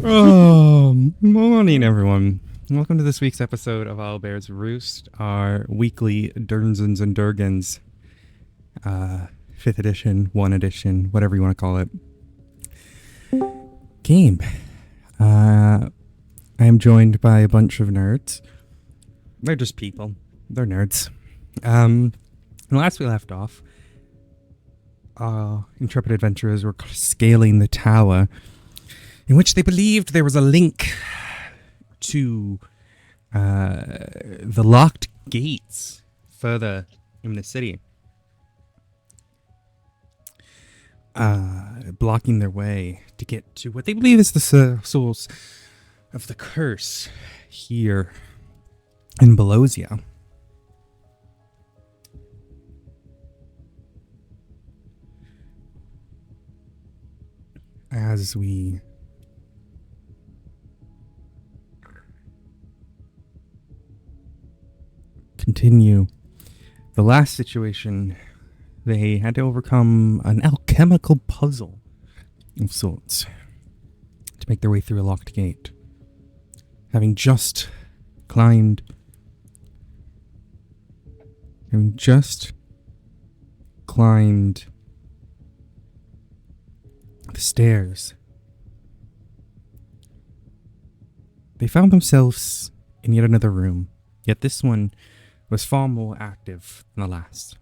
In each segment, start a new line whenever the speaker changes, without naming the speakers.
Oh, morning, everyone. Welcome to this week's episode of Owlbear's Roost, our weekly Durnsons and Durgans, 5th edition, 1 edition, whatever you want to call it, game. I am joined by a bunch of nerds. They're just people. They're nerds. Last we left off, intrepid adventurers were scaling the tower, in which they believed there was a link to the locked gates further in the city, blocking their way to get to what they believe is the source of the curse here in Belosia. As we continue, the last situation, they had to overcome an alchemical puzzle of sorts to make their way through a locked gate. Having just climbed the stairs, they found themselves in yet another room, yet this one was far more active than the last.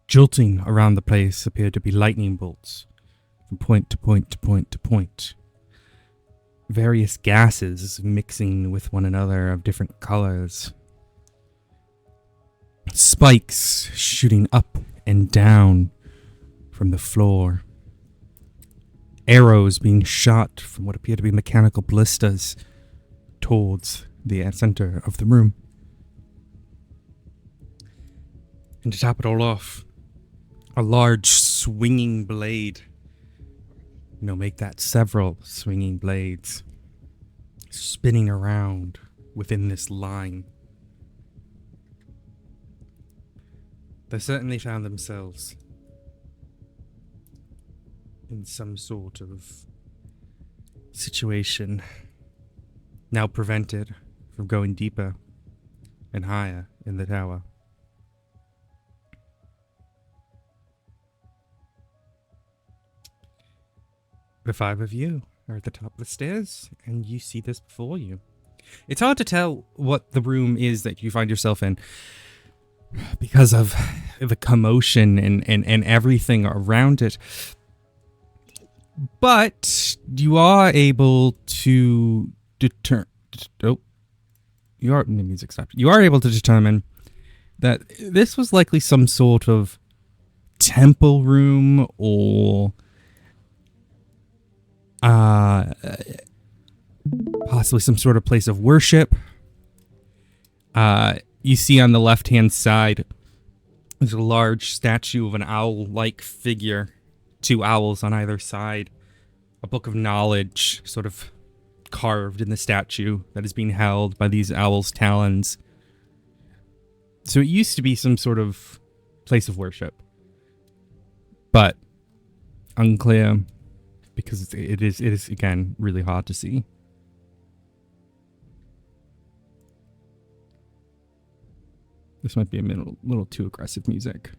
Jolting around the place appeared to be lightning bolts from point to point to point to point. Various gases mixing with one another of different colors. Spikes shooting up and down from the floor. Arrows being shot from what appear to be mechanical ballistas towards the center of the room. And to top it all off, a large swinging blade. Make that several swinging blades spinning around within this line. They certainly found themselves in some sort of situation now prevented from going deeper and higher in the tower. The 5 of you are at the top of the stairs, and you see this before you. It's hard to tell what the room is that you find yourself in because of the commotion and everything around it. But you are able to You are able to determine that this was likely some sort of temple room or possibly some sort of place of worship. You see on the left-hand side, there's a large statue of an owl-like figure, 2 owls on either side, a book of knowledge sort of carved in the statue that is being held by these owls' talons. So it used to be some sort of place of worship, but unclear, because it is again really hard to see. This might be a little too aggressive music.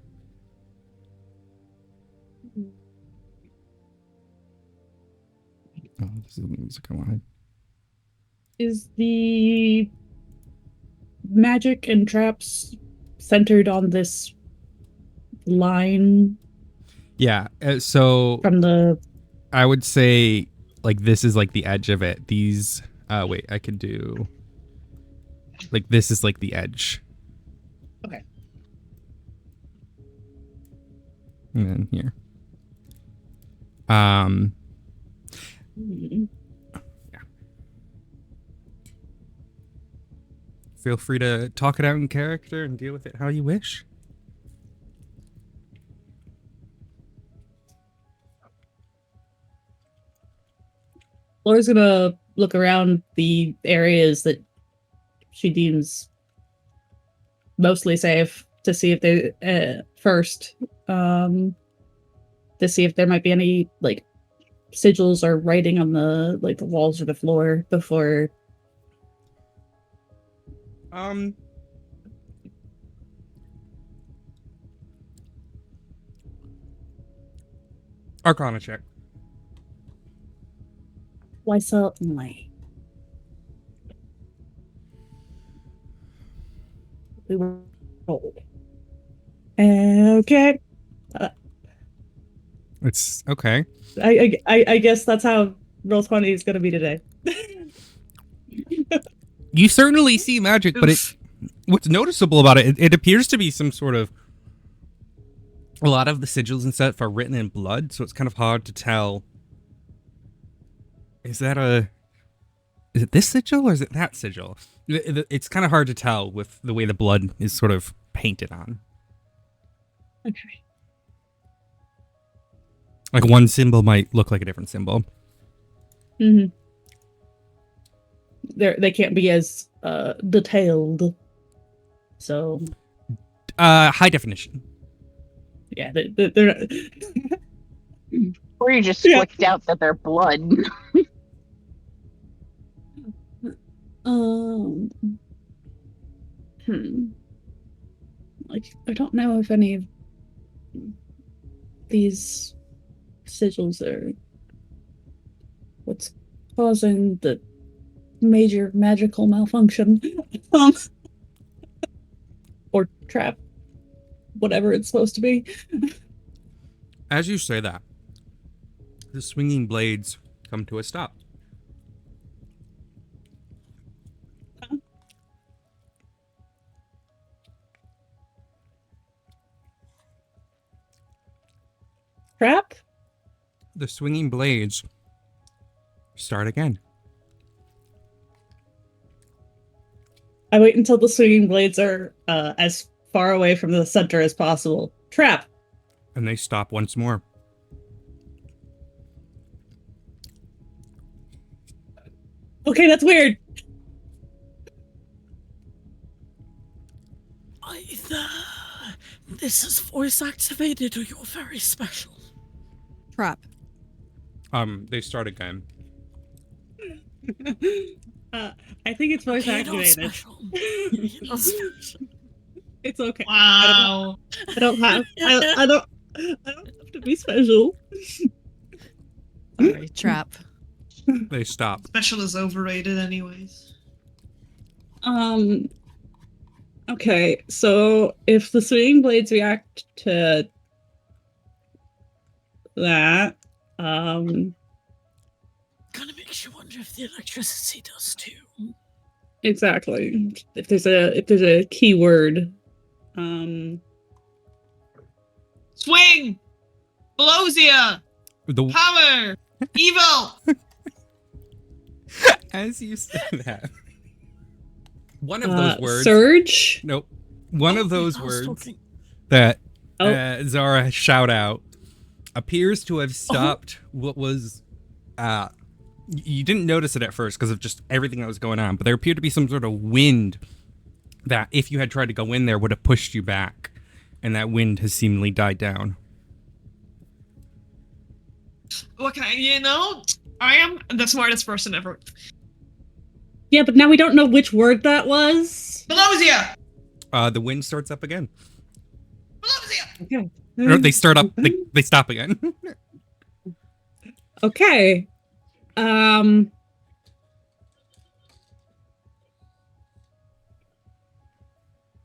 Oh, this is the music I wanted.
Is the magic and traps centered on this line?
Yeah, so
from the...
I would say, this is, the edge of it. These... wait, I could do... this is, the edge.
Okay.
And then here. Yeah. Feel free to talk it out in character and deal with it how you wish.
Laura's gonna look around the areas that she deems mostly safe to see if they there's to see if there might be any like sigils or writing on the the walls or the floor before.
Arcana check.
Why suddenly? We were told. Okay.
It's okay.
I guess that's how roll 20 is going to be today.
You certainly see magic, but what's noticeable about it appears to be some sort of, a lot of the sigils and stuff are written in blood, so it's kind of hard to tell. Is it this sigil or is it that sigil? It's kind of hard to tell with the way the blood is sort of painted on.
Okay.
Like one symbol might look like a different symbol.
Mm-hmm. They can't be as detailed. So
high definition.
yeah, they're
Or you just slicked out that they're blood.
Like I don't know if any of these sigils are what's causing the major magical malfunction. Or trap. Whatever it's supposed to be.
As you say that, the swinging blades come to a stop.
Trap?
The swinging blades start again.
I wait until the swinging blades are as far away from the center as possible. Trap.
And they stop once more.
Okay, that's weird.
Either this is voice activated or you're very special. Trap.
They start again.
I think it's voice
You're not
activated.
special. You're not special.
It's okay.
Wow.
I don't have to be special.
Sorry, trap.
They stop.
Special is overrated anyways.
Okay, so if the swinging blades react to that,
Kind of makes you wonder if the electricity does too.
exactly. If there's a keyword,
Swing! Belosia!
The
Power! Evil!
As you say that, one of those words.
surge.
Nope. One of
I
those
was
words
talking-
that
Oh.
Zara shout out appears to have stopped what was. You didn't notice it at first because of just everything that was going on, but there appeared to be some sort of wind that, if you had tried to go in there, would have pushed you back, and that wind has seemingly died down.
What can I am the smartest person ever.
Yeah, but now we don't know which word that was.
Belosia!
The wind starts up again.
Belosia!
Okay.
Or they start up. They stop again.
Okay.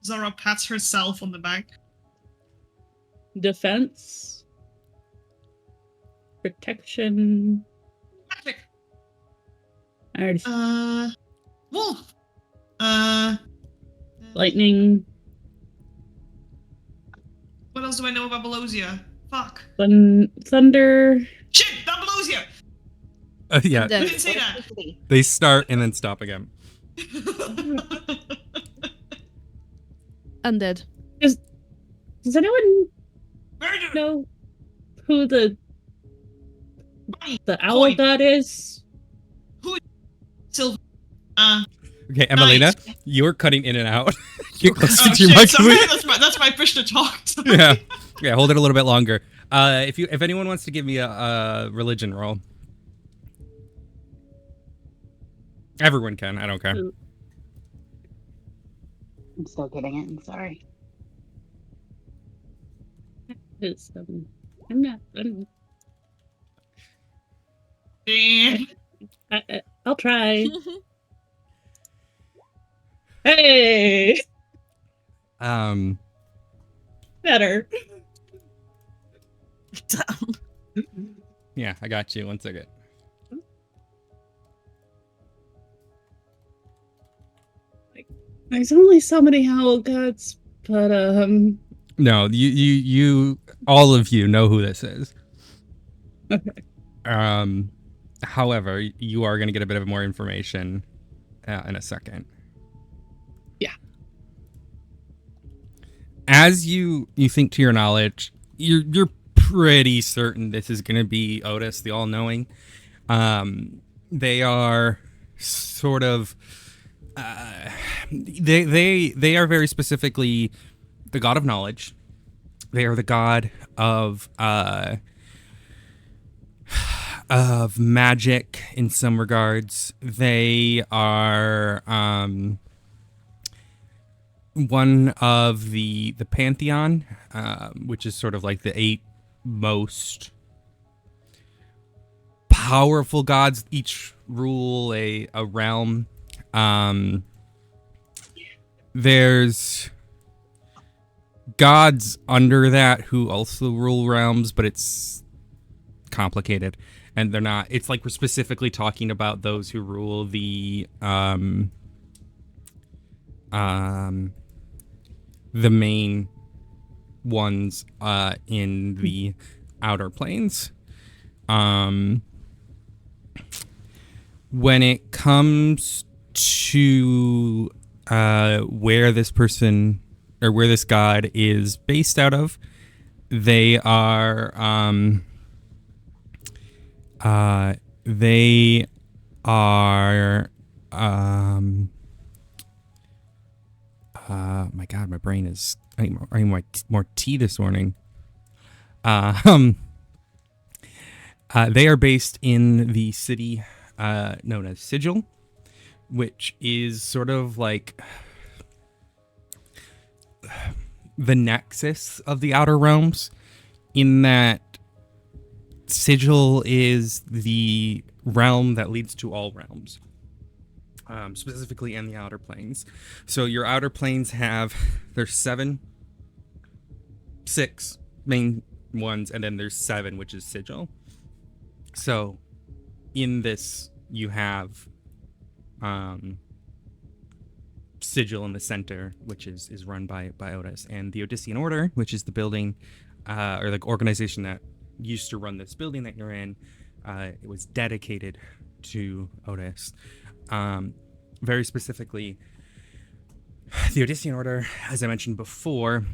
Zara pats herself on the back.
Defense. Protection.
Magic!
I already
Wolf!
lightning.
What else do I know about Belosia? Fuck.
Thunder.
Shit! Not Belosia!
Yeah,
I didn't say that!
they start and then stop again.
Undead.
Does anyone
Murder!
know who the
Bunny!
owl
Coin.
god is?
Silver.
Okay, Emelina, you're cutting in and out. You're closer
Oh
to your
shit,
microphone.
sorry, that's my push to talk. Sorry.
Yeah, hold it a little bit longer. If anyone wants to give me a religion roll, everyone can. I don't care.
I'm still getting it. I'm sorry.
I'm not. I'll try. Hey, better.
Yeah, I got you. 1 second.
There's only so many owl gods, but
No, you, all of you know who this is.
Okay.
However, you are going to get a bit of more information in a second.
Yeah.
As you think to your knowledge, you're pretty certain this is going to be Otis, the all-knowing. They are sort of they are very specifically the god of knowledge. They are the god of magic in some regards. They are one of the pantheon, which is sort of like the 8 most powerful gods. Each rule a realm. There's gods under that who also rule realms, but it's complicated, and they're not. It's like we're specifically talking about those who rule the main ones in the outer planes. When it comes to where this person or where this god is based out of, they are my god, my brain is I need more tea this morning. They are based in the city known as Sigil, which is sort of like the nexus of the Outer Realms, in that Sigil is the realm that leads to all realms, specifically in the Outer Planes. So your Outer Planes there's 6 main ones, and then there's 7, which is Sigil. So in this, you have Sigil in the center, which is run by Otis, and the Odyssean Order, which is the building or the organization that used to run this building that you're in. It was dedicated to Otis. Very specifically, the Odyssean Order, as I mentioned before,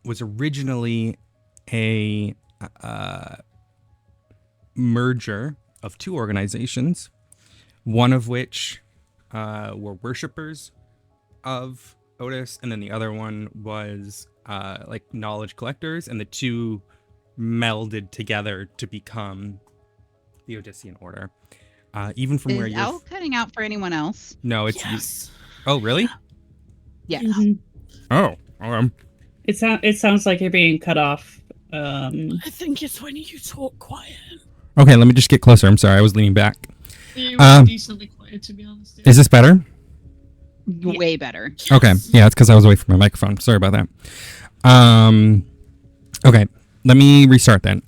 was originally a merger of 2 organizations, one of which were worshippers of Otis, and then the other one was like knowledge collectors, and the 2 melded together to become the Odyssean Order. Even from where
Is
you're
Owl cutting out for anyone else?
No, it's
Yes.
Oh, really?
Yes.
Oh,
It sounds like you're being cut off.
I think it's when you talk quiet.
okay, let me just get closer. I'm sorry, I was leaning back.
You were decently quiet, to be honest. Yeah.
Is this better?
Way better.
Okay, yeah, it's because I was away from my microphone. Sorry about that. Okay, let me restart then.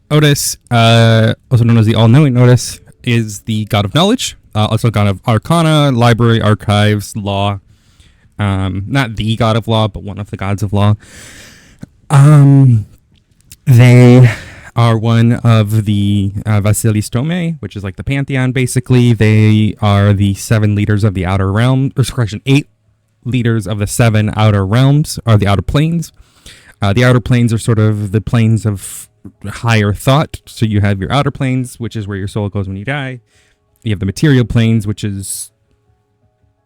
Otis, also known as the all-knowing Otis, is the god of knowledge, also god of arcana, library, archives, law. Not the god of law, but one of the gods of law. They are one of the Vasilistome, which is like the pantheon, basically. They are the 7 leaders of the outer realm, or correction, 8 leaders of the 7 outer realms, or the outer planes. The outer planes are sort of the planes of higher thought. So you have your outer planes, which is where your soul goes when you die. You have the material planes, which is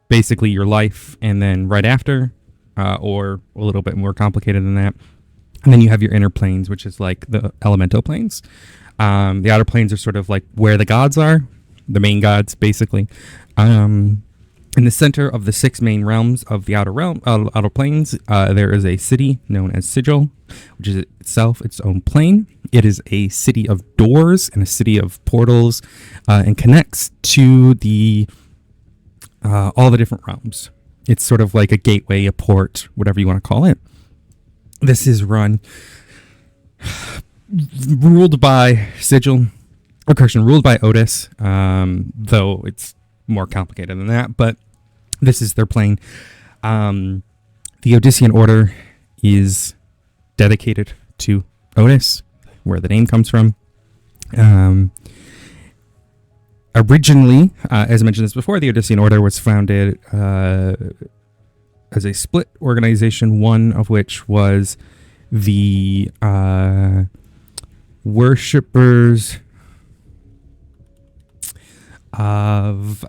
basically your life, and then right after, or a little bit more complicated than that. And then you have your inner planes, which is like the elemental planes. The outer planes are sort of like where the gods are, the main gods, basically. In the center of the 6 main realms of the outer planes, there is a city known as Sigil, which is itself its own plane. It is a city of doors and a city of portals, and connects to the all the different realms. It's sort of like a gateway, a port, whatever you want to call it. This is ruled by Sigil, ruled by Otis, though it's more complicated than that, but this is their plane. The Odyssean Order is dedicated to Otis, where the name comes from. Originally, as I mentioned this before, the Odyssean Order was founded as a split organization, one of which was the worshippers of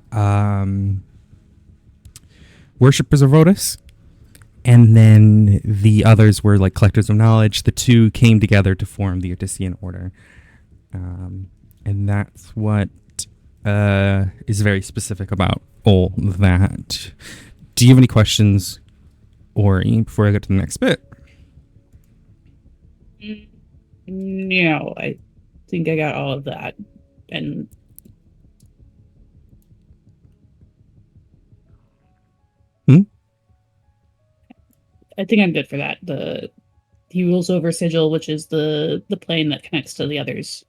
Otis, and then the others were like collectors of knowledge. The two came together to form the Odyssean Order, and that's what is very specific about all that. Do you have any questions, Ori, before I get to the next bit?
No, I think I got all of that. And I think I'm good for that. He rules over Sigil, which is the plane that connects to the others.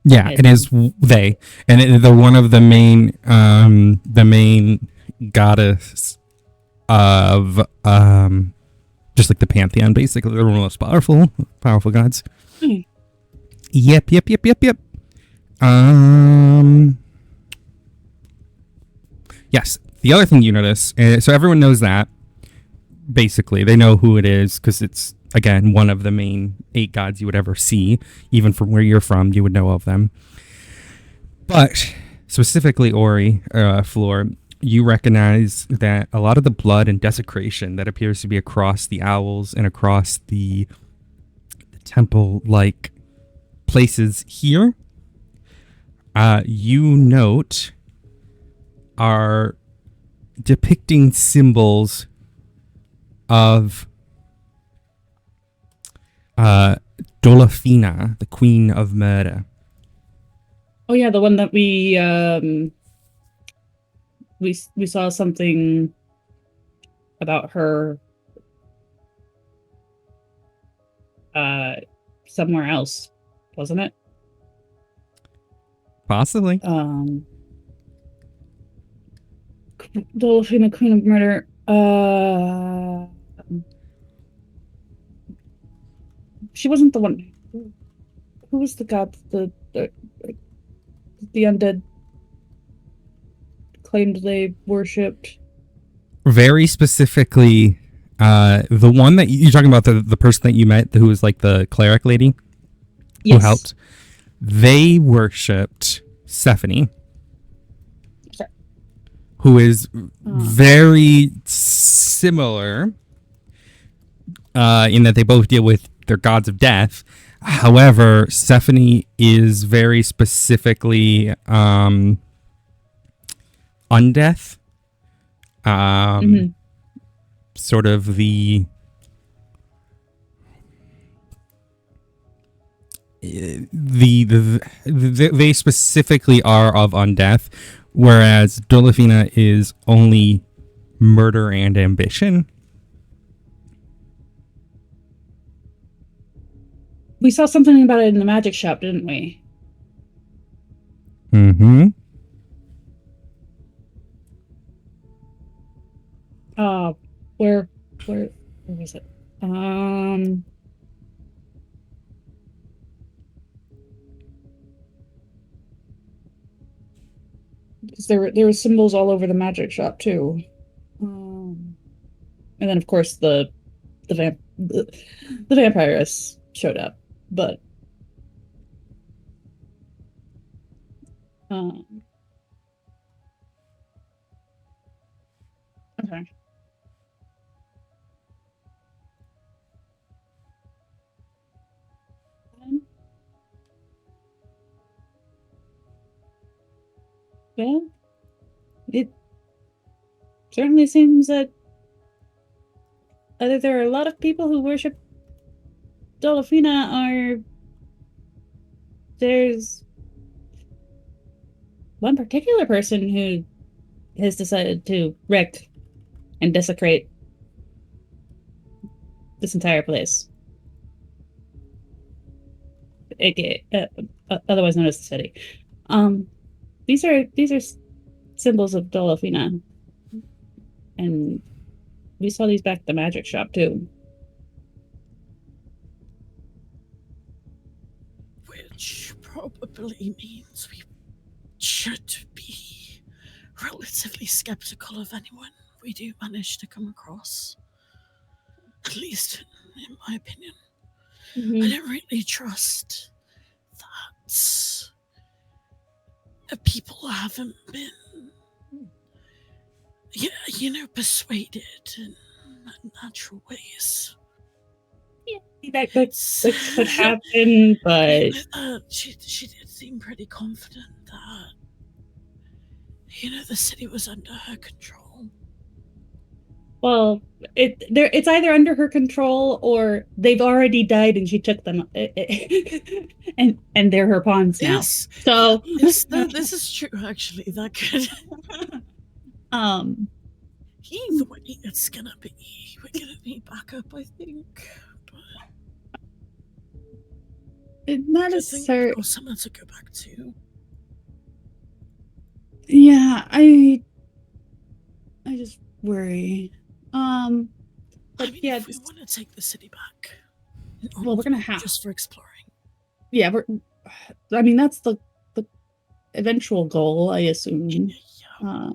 Yeah, it is they, and they're one of the main goddess of just like the pantheon. Basically, they're one of the most powerful gods.
Hmm.
Yep. Yes. The other thing you notice, so everyone knows that. Basically, they know who it is because it's, again, one of the main 8 gods you would ever see. Even from where you're from, you would know of them. But specifically, Ori, Floor, you recognize that a lot of the blood and desecration that appears to be across the owls and across the temple-like places here, you note are depicting symbols of Dolafina, the Queen of Murder.
Oh yeah, the one that we saw something about her somewhere else, wasn't it?
Possibly.
Dolphina, Queen of Murder. She wasn't the one. Who was the god the undead claimed they worshipped?
Very specifically, the one that you're talking about, the person that you met who was like the cleric lady who helped. They worshipped Stephanie, who is very similar in that they both deal with their gods of death. However, Stephanie is very specifically undeath. Sort of they specifically are of undeath, whereas Dolafina is only murder and ambition.
We saw something about it in the magic shop, didn't we?
Mm-hmm.
Where was it? Because there were symbols all over the magic shop too. And then of course the vampiress showed up, but okay. Well, it certainly seems that either there are a lot of people who worship Dolofina, or there's one particular person who has decided to wreck and desecrate this entire place. AKA, otherwise known as the city. These are symbols of Dolofina, and we saw these back at the magic shop too.
Which probably means we should be relatively skeptical of anyone we do manage to come across. At least, in my opinion. I don't really trust that people haven't been, persuaded in natural ways.
Yeah, that could happen, but
she did seem pretty confident that the city was under her control.
well, it's either under her control or they've already died and she took them, and they're her pawns now.
Yes.
So
This is true. Actually, that could. Either way, it's gonna be. We're gonna need backup, I think.
not a certain.
Or someone to go back to.
Yeah, I just worry. But yeah,
if we want to take the city back,
well, we're gonna have
just for exploring.
Yeah, I mean, that's the eventual goal, I assume.
Yeah.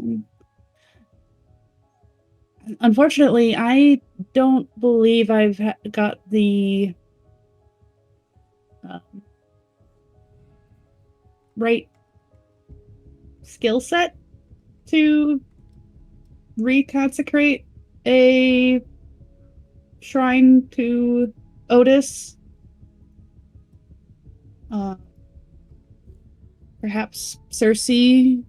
Unfortunately, I don't believe I've got the right skill set to reconsecrate a shrine to Otis. Perhaps Cersei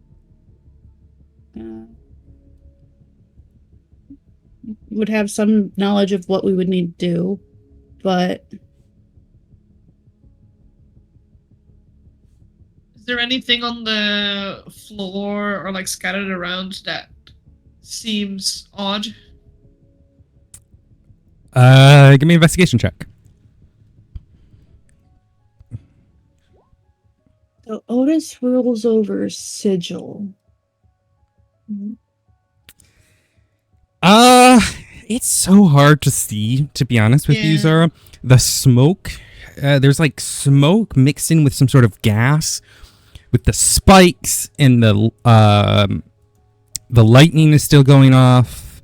would have some knowledge of what we would need to do, but
Is there anything on the floor or like scattered around that seems odd?
Give me an investigation check.
so Otis rules over Sigil.
It's so hard to see, to be honest with you, Zara. The smoke, there's like smoke mixed in with some sort of gas, with the spikes and the lightning is still going off,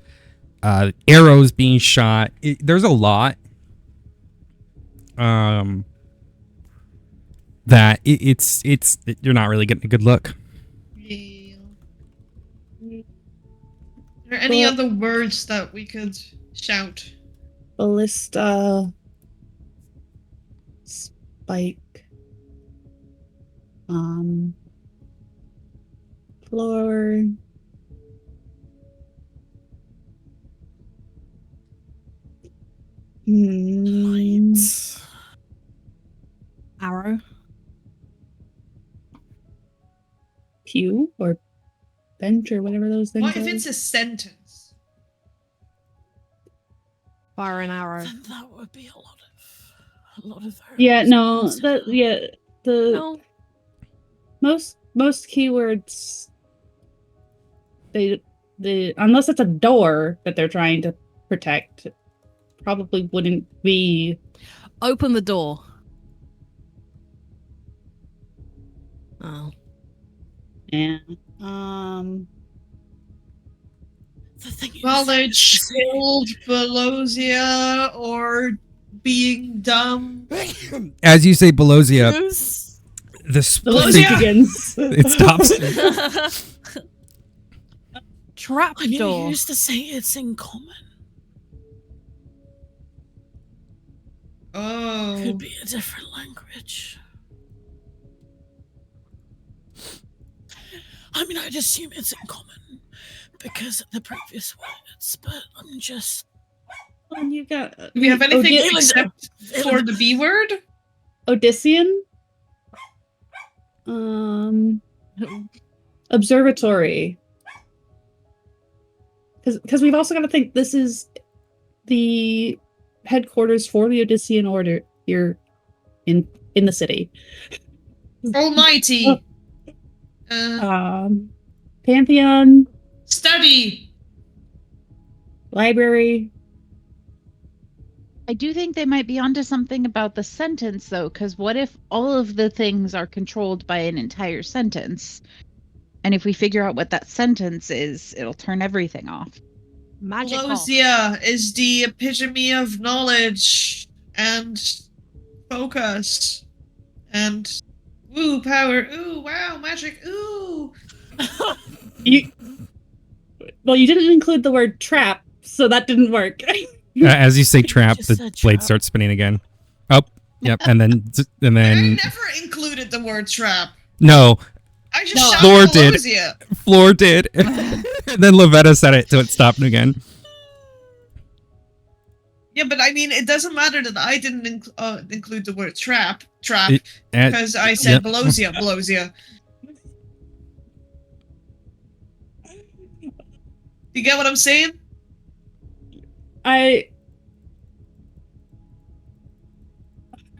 arrows being shot. There's a lot. That it's you're not really getting a good look.
Yeah. Are there any other words that we could shout?
Ballista, spike, floor,
Lights.
Arrow.
pew, or bench, or whatever those things
What
are.
if it's a sentence?
Fire and arrow.
Then that would be a lot of.
Yeah, no,
variables.
the most keywords, they unless it's a door that they're trying to protect, probably wouldn't be.
Open the door. Oh.
Yeah.
The thing is,
Knowledge, killed, Belosia, or being dumb.
As you say, Belosia, the
Belosia begins.
it stops.
Trap
I mean,
door.
I used to say it's in common.
Oh.
Could be a different language. I mean, I'd assume it's in common because of the previous words, but I'm just.
And you got.
Do we have anything
Odi-
except for the B word?
Odyssean. Observatory. Because we've also got to think this is the headquarters for the Odyssean Order here in the city.
Almighty.
Pantheon,
Study.
library.
I do think they might be onto something about the sentence, though, because what if all of the things are controlled by an entire sentence? And if we figure out what that sentence is, it'll turn everything off.
Magical.
Pelosia is the epitome of knowledge and focus and woo power. Ooh, wow, magic. Ooh.
You didn't include the word trap, so that didn't work.
As you say trap,
Just
the
said
blade
trap.
starts spinning again. Oh, yep, and then
I
then
never included the word trap.
no,
I just
No.
shouted
Floor did.
Pelosia.
Floor did. And then Lavetta said it, so it stopped again.
Yeah, but I mean, it doesn't matter that I didn't include the word trap,
It-
because I said
yep.
Pelosia. You get what I'm saying?
I'm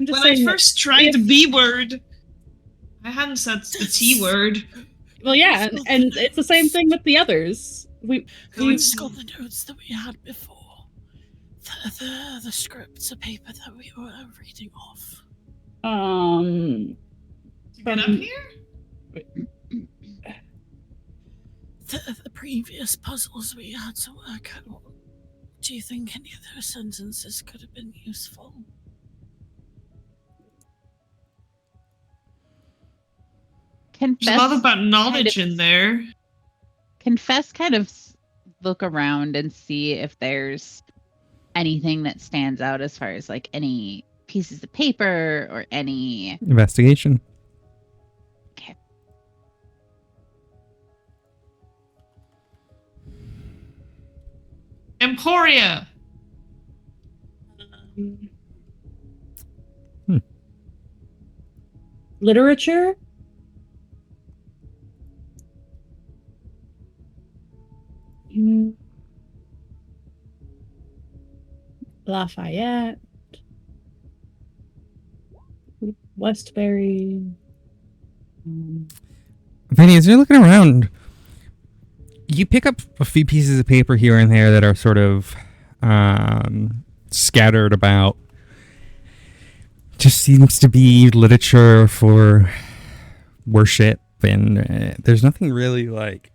just
When I
saying.
first tried the B word, I hadn't said the T word.
Well, yeah, and it's the same thing with the others. We
It's got the notes that we had before. The scripts, the paper that we were reading off.
Get up here?
The previous puzzles we had to work out. Do you think any of those sentences could have been useful?
There's a lot about knowledge in there.
Confess kind of look around and see if there's anything that stands out as far as like any pieces of paper or any.
Investigation.
Okay.
Emporia.
Literature. Lafayette. Westbury.
Vinny, as you're looking around, you pick up a few pieces of paper here and there that are sort of scattered about. Just seems to be literature for worship, and there's nothing really like.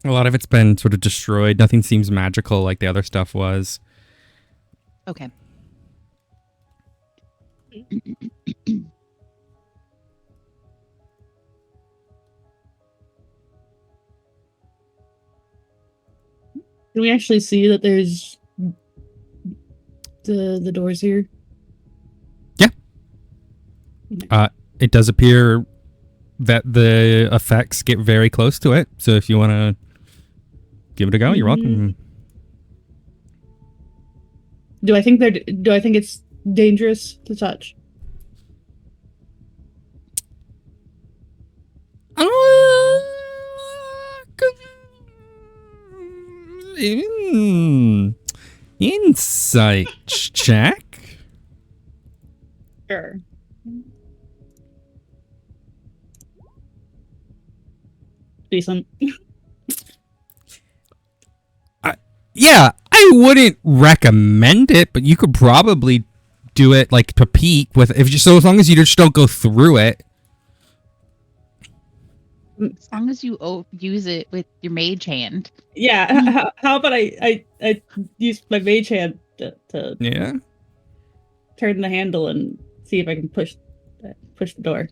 A lot of it's been sort of destroyed. Nothing seems magical like the other stuff was.
Okay.
Can we actually see that there's the doors here?
Yeah. It does appear that the effects get very close to it. So if you want to give it a go, you're welcome.
Do I think it's dangerous to touch?
Insight check.
Sure. Decent.
Yeah, I wouldn't recommend it, but you could probably do it like to peek with as long as you just don't go through it.
As long as you use it with your mage hand.
Yeah. How about I use my mage hand to
Yeah.
turn the handle and see if I can push the door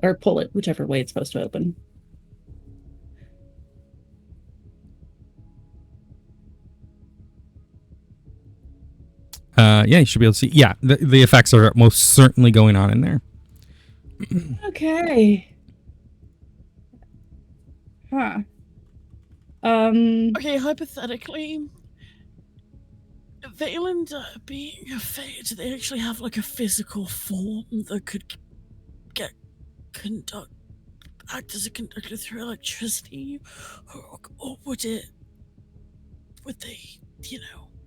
or pull it, whichever way it's supposed to open.
Yeah, you should be able to see. Yeah, the effects are most certainly going on in there.
Okay. Huh.
Okay, hypothetically, Valen being a Fae, do they actually have like a physical form that could get act as a conductor through electricity, or would they,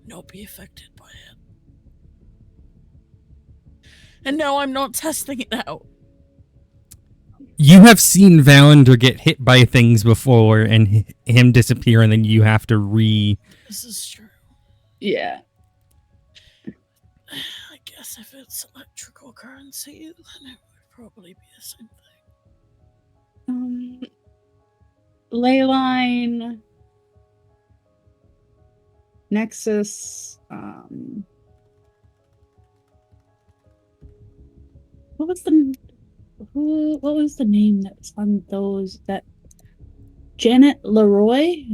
not be affected by it? And no, I'm not testing it out.
You have seen Valander get hit by things before and him disappear, and then you have to
This is true.
Yeah.
I guess if it's electrical currency, then it would probably be the same thing.
Leyline, Nexus, what was the name that was on those? That Janet Leroy?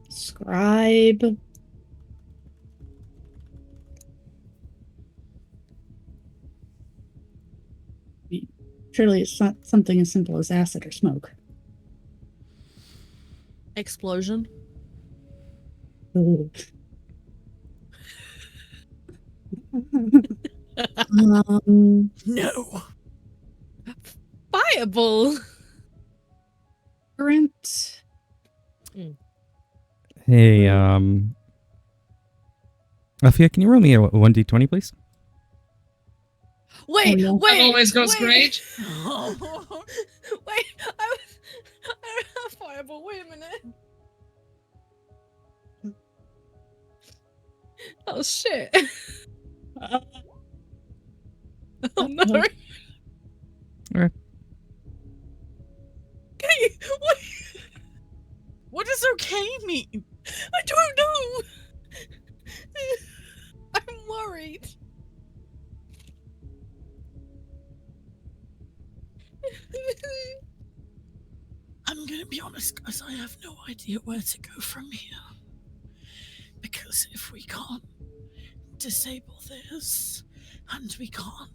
Scribe. Surely it's not something as simple as acid or smoke.
Explosion.
Ooh.
No.
Fireball.
Current.
Hey, Alfia, can you roll me a 1d20, please?
Wait,
Oh, no.
wait.
That always goes
wait.
great.
Wait, I don't have fireball. Wait a minute. Oh shit. Oh no.
Uh-oh.
Okay.
Okay, what?
What does okay mean?
I don't know. I'm worried.
I'm gonna be honest, guys, I have no idea where to go from here. Because if we can't disable this, and we can't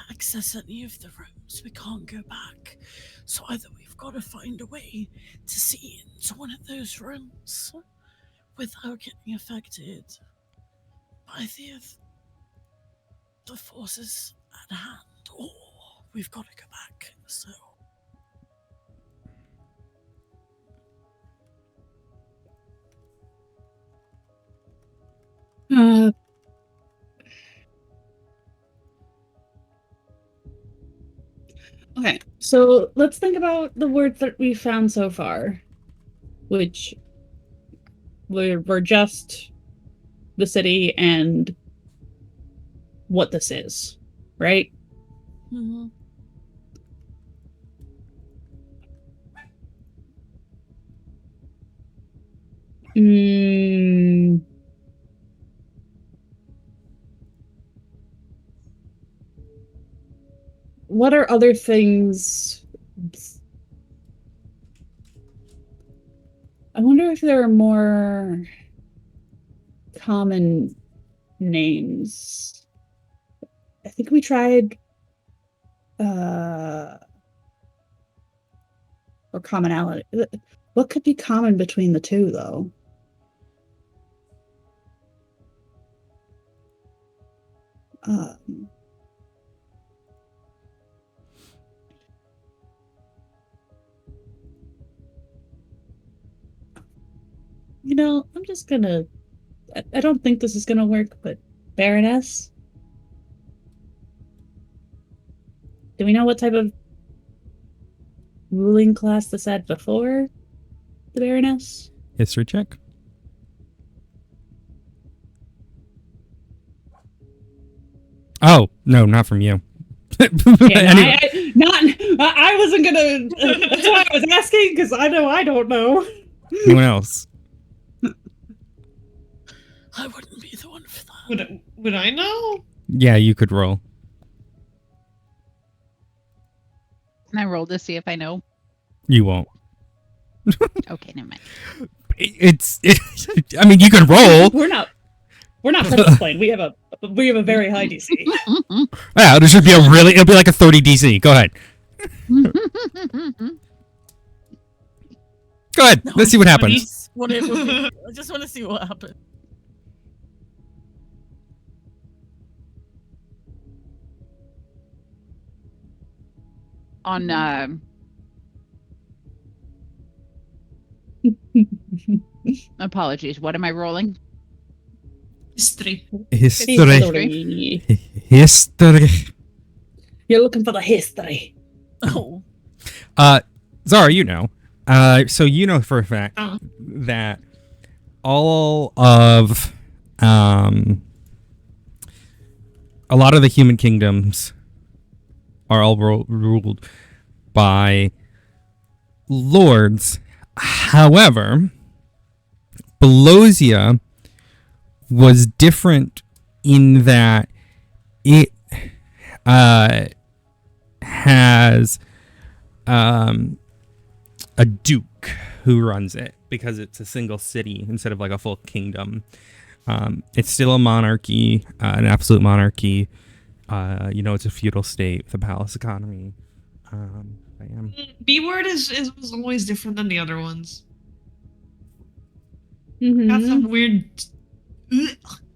access any of the rooms, we can't go back. So either we've got to find a way to see into one of those rooms without getting affected by the forces at hand, or we've got to go back. So
Okay, so let's think about the words that we found so far, which were just the city and what this is, right? Mm. What are other things? I wonder if there are more common names. I think we tried or commonality. What could be common between the two, though? I'm just gonna. I don't think this is gonna work, but Baroness? Do we know what type of ruling class this had before the Baroness?
History check. Oh, no, not from you.
Yeah, I wasn't gonna. That's why I was asking, because I know I don't know.
Anyone else?
I wouldn't be the one for that.
Would I know?
Yeah, you could roll.
Can I roll to see if I know?
You won't.
Okay, never mind.
I mean, you can roll.
We're not. We're not purpose plane. We have a very high DC.
Yeah, there should be it'll be like a 30 DC. Go ahead. Go ahead.
No,
Let's see what happens.
What it would be. I just want to see what happens.
On apologies. What am I rolling?
History.
History.
You're looking for the history.
Oh.
Zara, you know. So you know for a fact that all of a lot of the human kingdoms are all ruled by lords. However, Belosia was different in that it has a duke who runs it because it's a single city instead of like a full kingdom. It's still a monarchy, an absolute monarchy. It's a feudal state with a palace economy.
B word was always different than the other ones.
Mm-hmm.
Got some weird,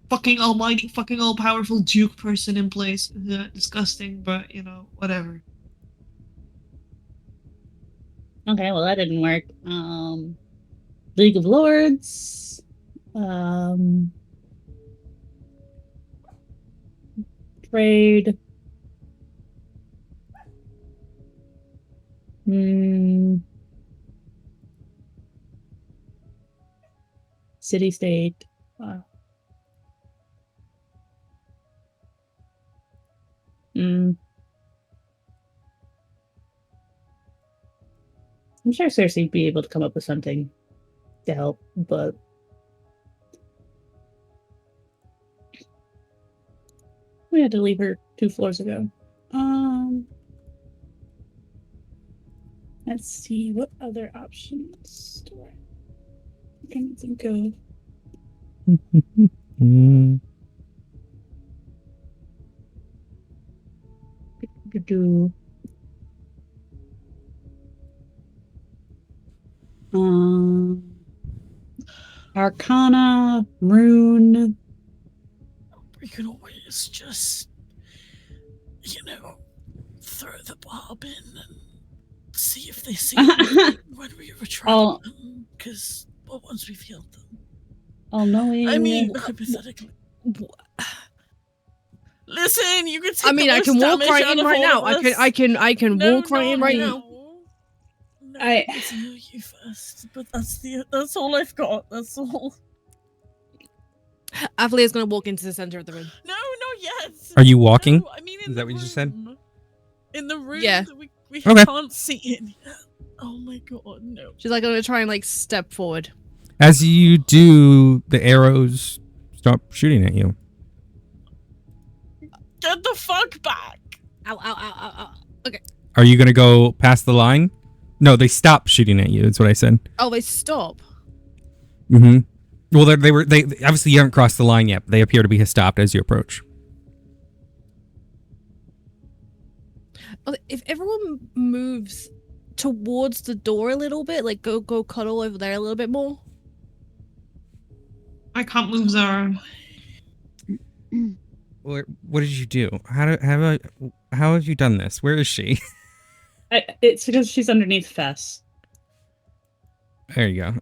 fucking almighty, fucking all powerful duke person in place. Disgusting, but whatever.
Okay, well that didn't work. League of Lords. Trade. City state. I'm sure Cersei would be able to come up with something to help, but we had to leave her 2 floors ago. Let's see, what other options do I can think of? Do Arcana, Rune.
We can always just, throw the barb in and see if they see it when we retrieve them. Because once we've healed them.
All knowing.
I mean, hypothetically. Listen, you can take.
I mean, I can walk right in right now. I can walk right in right now.
No, I need to heal you first, but that's all I've got. That's all.
Avalia's gonna walk into the center of the room.
No, not yet.
Are you walking?
No, I mean,
Is that what you just said?
In the room.
Yeah.
We
Okay.
can't see it yet. Oh my god, no.
She's like gonna try and like step forward.
As you do, the arrows stop shooting at you.
Get the fuck back!
Ow, ow, ow, ow, ow. Okay.
Are you gonna go past the line? No, they stop shooting at you. That's what I said.
Oh, they stop.
Mm-hmm. Well, they obviously you haven't crossed the line yet. But they appear to be stopped as you approach.
If everyone moves towards the door a little bit, like go cuddle over there a little bit more.
I can't move Zara.
What did you do? How have you done this? Where is she?
It's because she's underneath Fess.
There you go.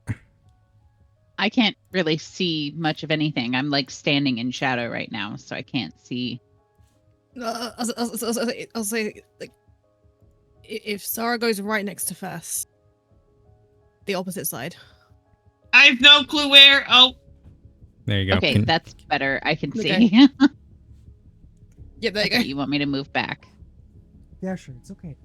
I can't really see much of anything. I'm like standing in shadow right now, so I can't see.
I'll say like if Sarah goes right next to Fess, the opposite side.
I have no clue where. Oh,
There you go.
Okay, that's better. I can
Okay.
see.
Yep, there you
Okay,
go.
you want me to move back?
Yeah, sure. It's okay.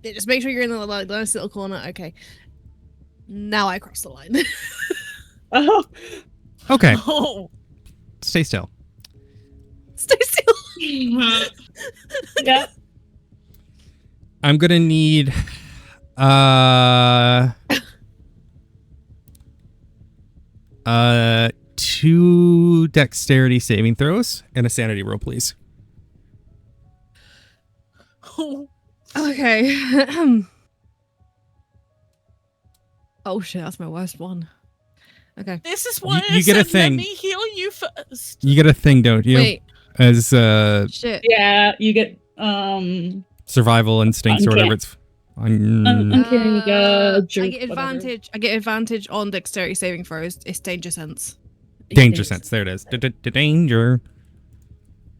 Yeah, just make sure you're in the like, nice little corner. Okay. Now I cross the line.
Oh,
Okay.
Oh,
Stay still.
Stay still.
yeah.
I'm gonna need 2 dexterity saving throws and a sanity roll, please.
Okay. Oh shit, that's my worst one. Okay.
This is why
You
I
get a
said
thing.
let me heal you first.
You get a thing, don't you?
Wait.
As
Shit.
Yeah, you get
survival instincts or whatever it's.
uncanny
I
dodge. or
get
whatever.
advantage. I get advantage on dexterity saving throws. It's danger sense.
Danger sense. There it is. Danger.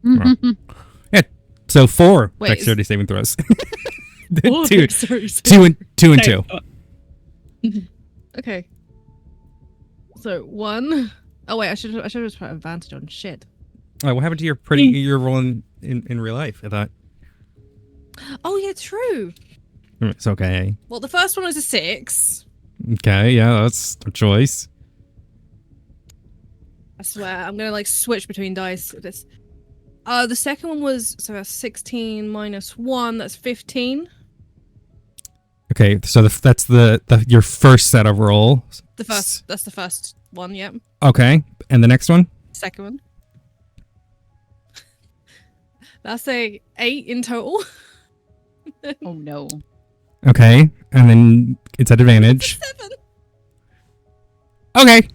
Mm-hmm.
So 4
Wait,
dexterity saving throws.
Oh,
two,
dexterity
two and
Sorry.
2.
Okay. So 1. Oh wait, I should have just put advantage on shit.
Oh, what happened to your your rolling in real life? I thought
Oh yeah, true.
it's okay.
Well, the first one was a 6.
Okay, yeah, that's a choice.
I swear, I'm gonna like switch between dice. This. The second one was so that's 16 minus 1. That's 15.
Okay, so that's the your first set of rolls.
The first. That's the first one. Yep.
Okay, and the next one.
Second one. That's a 8 in total.
Oh no.
Okay, and then it's at advantage.
7.
Okay.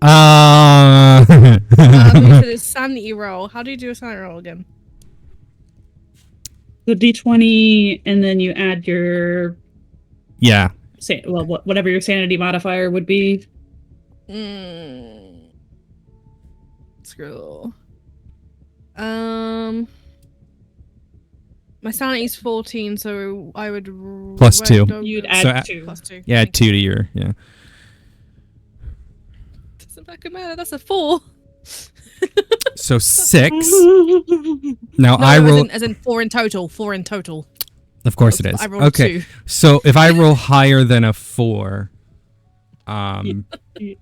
You said it's sanity roll. How do you do a sanity roll again?
The d20, and then you add your
Yeah.
whatever your sanity modifier would be.
Screw. My sanity's 14, so I would
Plus 2.
You'd
So
add 2.
plus 2.
Yeah,
Thank
2
you.
to your
Doesn't fucking matter. That's a 4.
So 6. Now
No,
I roll.
as in 4 in total. 4 in total.
Of course it is.
I rolled
Okay.
2.
So if I roll higher than a 4,
You might be.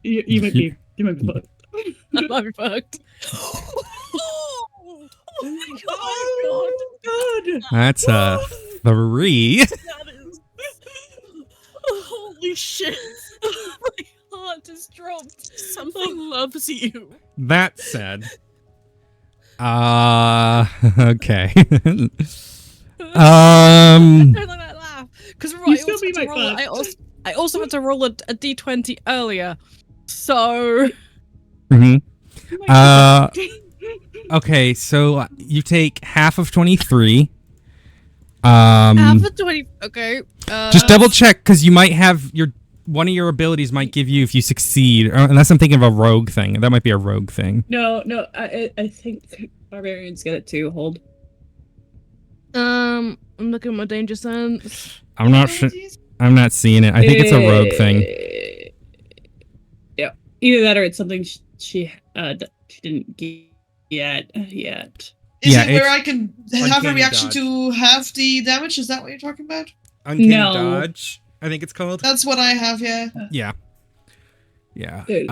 You might be fucked.
I might be fucked.
Oh my god.
that's a 3.
That is. Holy shit.
My heart just dropped.
Something loves you.
That said, okay.
I don't like that laugh. Because
You still be my fucked.
I also had to roll a d20 earlier. So
Mhm. Okay, so you take half of 23.
half of 20. Okay.
Just double check because you might have one of your abilities might give you if you succeed. Unless I'm thinking of a rogue thing. That might be a rogue thing.
No, I think barbarians get it too. Hold.
I'm looking at my danger sense.
I'm not sure. I'm not seeing it. I think it's a rogue thing.
Yeah, either that or it's something she didn't get yet.
Is
Yeah,
it where
it's
I can have a
uncanny
reaction
dodge.
to half the damage? Is that what you're talking about?
Uncanny
No.
dodge, I think it's called.
That's what I have, yeah.
Yeah. Yeah.
Dude.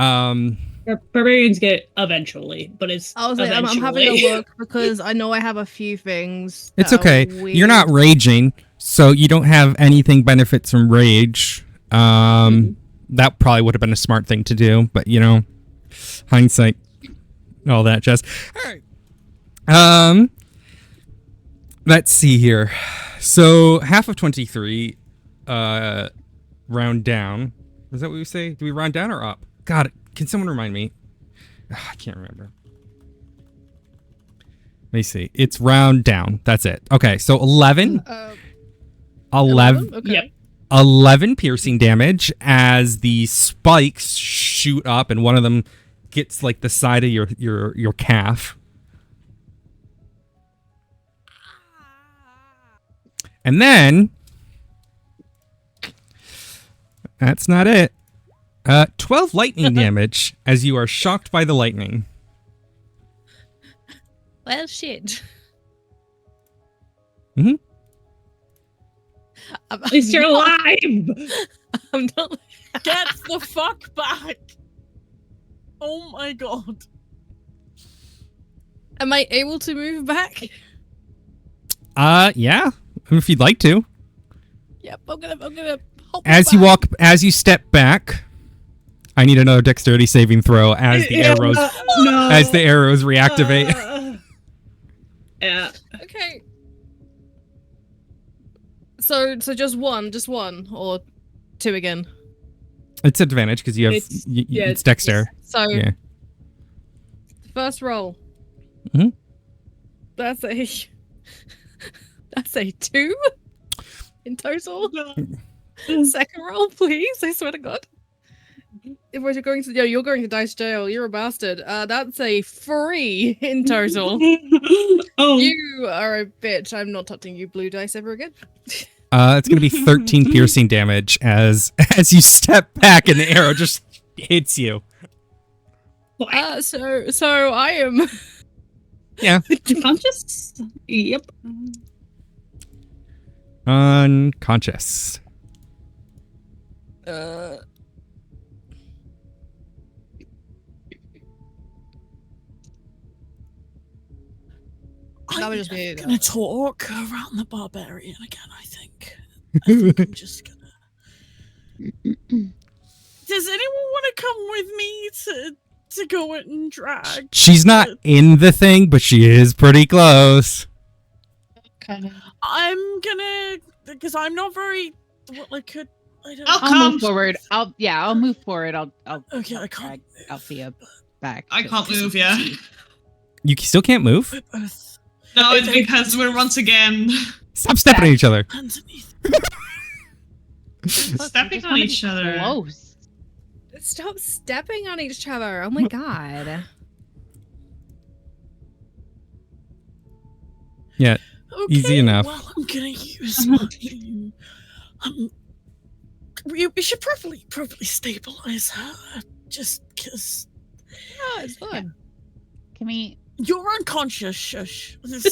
Barbarians get it eventually, but it's
I was like, I'm having a look because I know I have a few things.
It's
that are
okay. You're not
weird.
raging, so you don't have anything benefits from rage. That probably would have been a smart thing to do, but hindsight, all that jazz. All right. Let's see here. So half of 23, round down. Is that what we say? Do we round down or up? God, can someone remind me? I can't remember. Let me see. It's round down. That's it. Okay, so 11. 11.
Okay.
Yep.
11 piercing damage as the spikes shoot up and one of them gets like the side of your calf. And then that's not it. 12 lightning damage as you are shocked by the lightning.
Well, shit.
Mhm.
At least you're alive.
I'm not.
Get the fuck back. Oh my god.
Am I able to move back?
Yeah. If you'd like to.
Yep. I'm gonna. Hop
As you
back.
as you step back, I need another dexterity saving throw as the arrows
No.
as the arrows reactivate.
Yeah.
Okay. So just one, or two again.
It's advantage because you have it's dexter.
So
Yeah.
first roll.
Mhm.
That's a 2 in total. Second roll, please. I swear to God. If you're going to dice jail, you're a bastard. That's a 3 in total.
Oh.
You are a bitch. I'm not touching you blue dice ever again.
It's gonna be 13 piercing damage as you step back and the arrow just hits you.
So I am
Yeah.
Conscious? Yep.
Unconscious.
That would just be
I'm gonna talk around the barbarian again, I think. I'm just gonna. Does anyone want to come with me to go and drag?
She's not in the thing, but she is pretty close.
Kind of.
I'm gonna, because I'm not very. Well, I could. I don't.
I'll move forward. I'll move forward. I'll
Okay, I can't.
Althea back.
I can't move, yeah.
You still can't move?
We're both
No, it's because we're once again
Stop stepping on each other.
underneath.
stepping on each other.
Close.
Stop stepping on each other. Oh my god.
Yeah.
Okay,
Easy enough.
Well, I'm gonna use my. We should probably stabilize her, just because.
Oh, it's fun.
Can we
You're unconscious. Shush.
move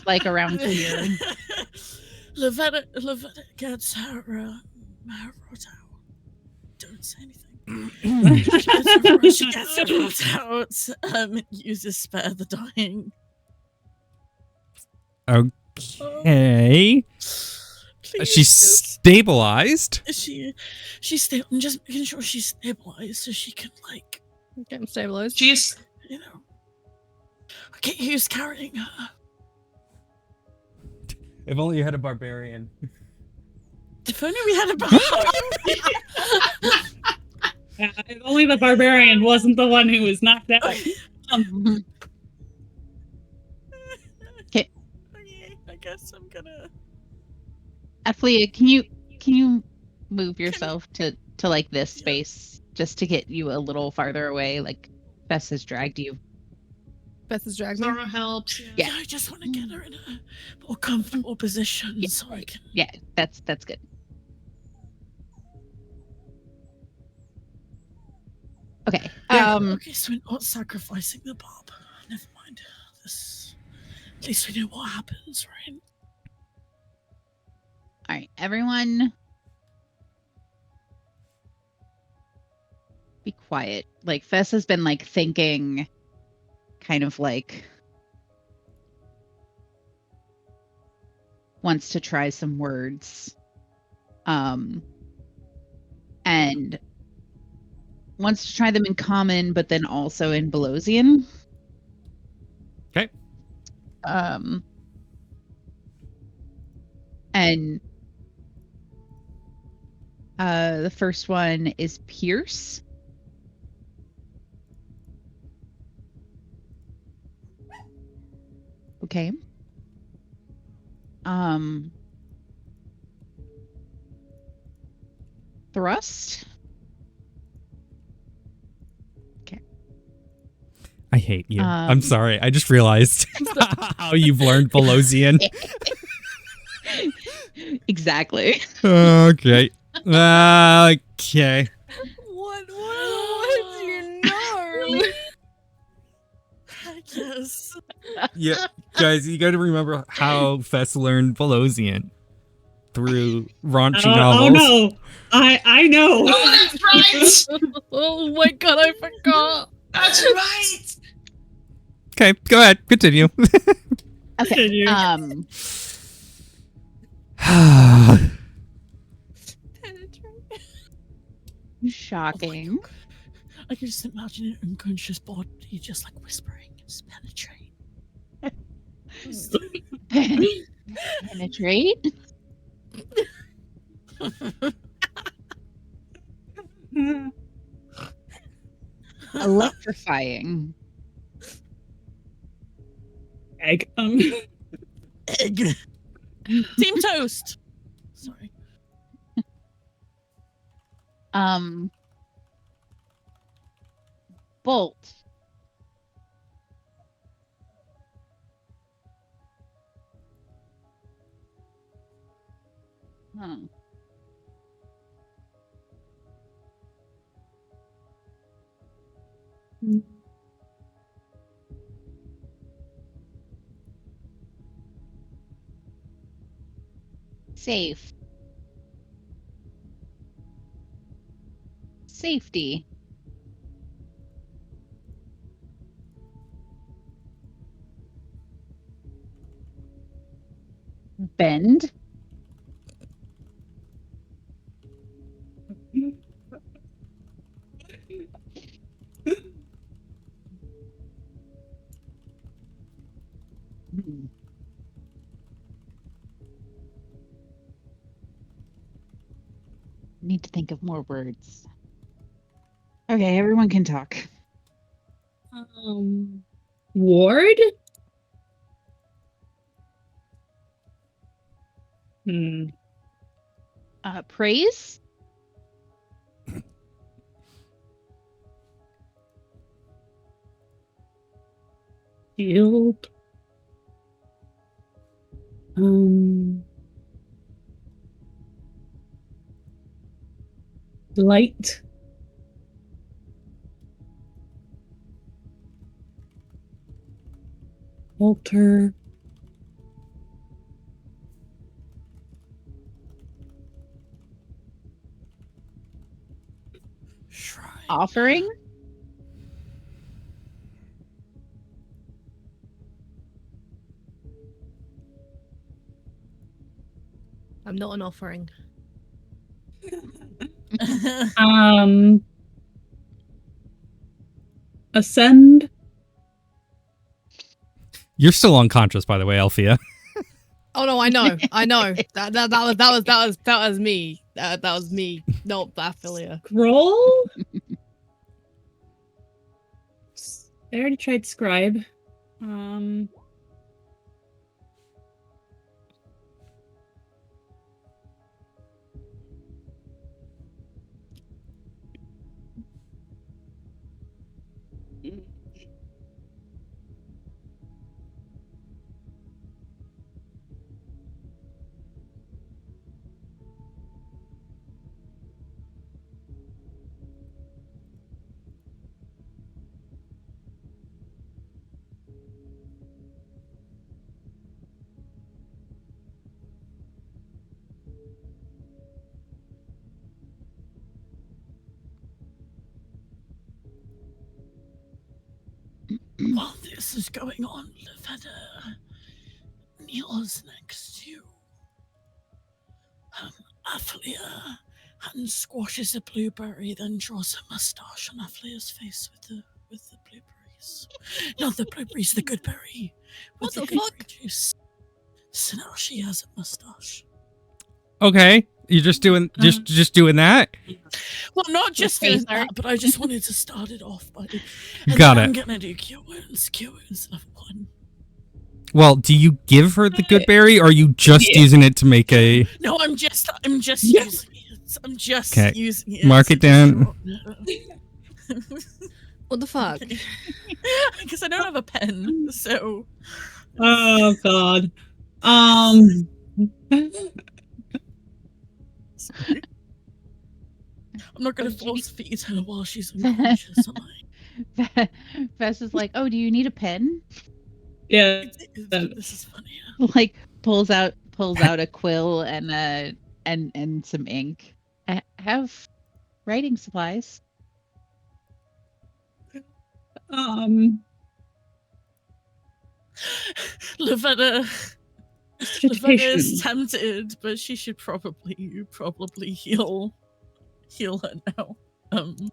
like around here?
Lavetta gets her rod out. Don't say anything. She gets her rod out. And uses spare the dying.
Okay.
Please,
She's stabilized.
She's stable. I'm just making sure she's stabilized so she can
Getting stabilized.
She's
Okay, who's carrying her?
If only you had a barbarian.
If only we had a
If only the barbarian wasn't the one who was knocked out.
Okay, I guess I'm gonna.
Althea, can you move yourself to like this space just to get you a little farther away? Like Bess has dragged you.
Beth has dragged me.
Zara helps.
Yeah.
I just want to get her in a more comfortable position
Yeah.
so I can.
Yeah, that's good. Okay.
Okay, so we're not sacrificing the barb. Never mind. At least we know what happens, right?
All right, everyone be quiet. Like Fess has been like thinking kind of like wants to try some words. And wants to try them in common, but then also in Belosian.
Okay.
And the first one is Pierce. Okay. Thrust.
I hate you. I'm sorry. I just realized how you've learned Belosian.
Exactly.
Okay. Okay.
What do you know?
I guess.
Yeah, guys, you got to remember how Fess learned Belosian through raunchy novels.
Oh no, I know.
Oh, that's right.
Oh my god, I forgot.
That's right.
Okay, go ahead. Continue.
Okay. Shocking.
I can just imagine an unconscious body just like whispering, just penetrate.
Penetrate. Electrifying.
Egg.
Egg. Team toast. Sorry.
Bolt. Huh. Safe. Safety. Bend. Need to think of more words. Okay, everyone can talk.
Ward?
Praise.
Shield. Light. Altar.
Shrine.
Offering.
I'm not an offering.
Ascend.
You're still unconscious, by the way, Althea.
Oh no, I know. That was me. That was me. Not Baphilia.
Scroll. I already tried scribe.
While this is going on, Lavetta kneels next to Aphlia and squashes a blueberry, then draws a mustache on Aphlia's face with the blueberries. Not the blueberries, the good berry.
What the
good
fuck?
berry juice. So now she has a mustache.
Okay, you're just doing just doing that.
Well, not just
face
doing that,
art.
but I just wanted to start it off by.
Got
I'm
it.
gonna do cure wounds level 1.
Well, do you give her the good berry, or are you just using it to make a?
No, I'm just
Yeah.
using it. I'm just
Okay.
using it.
Mark it down.
What the fuck?
Because I don't have a pen, so.
Oh God.
Sorry. I'm not gonna force feed her while she's unconscious, am I?
Vess is like, oh, do you need a pen?
Yeah.
This is funny.
Like pulls out a quill and some ink. I have writing supplies.
Lavetta
Education.
is tempted, but she should probably heal her now. let me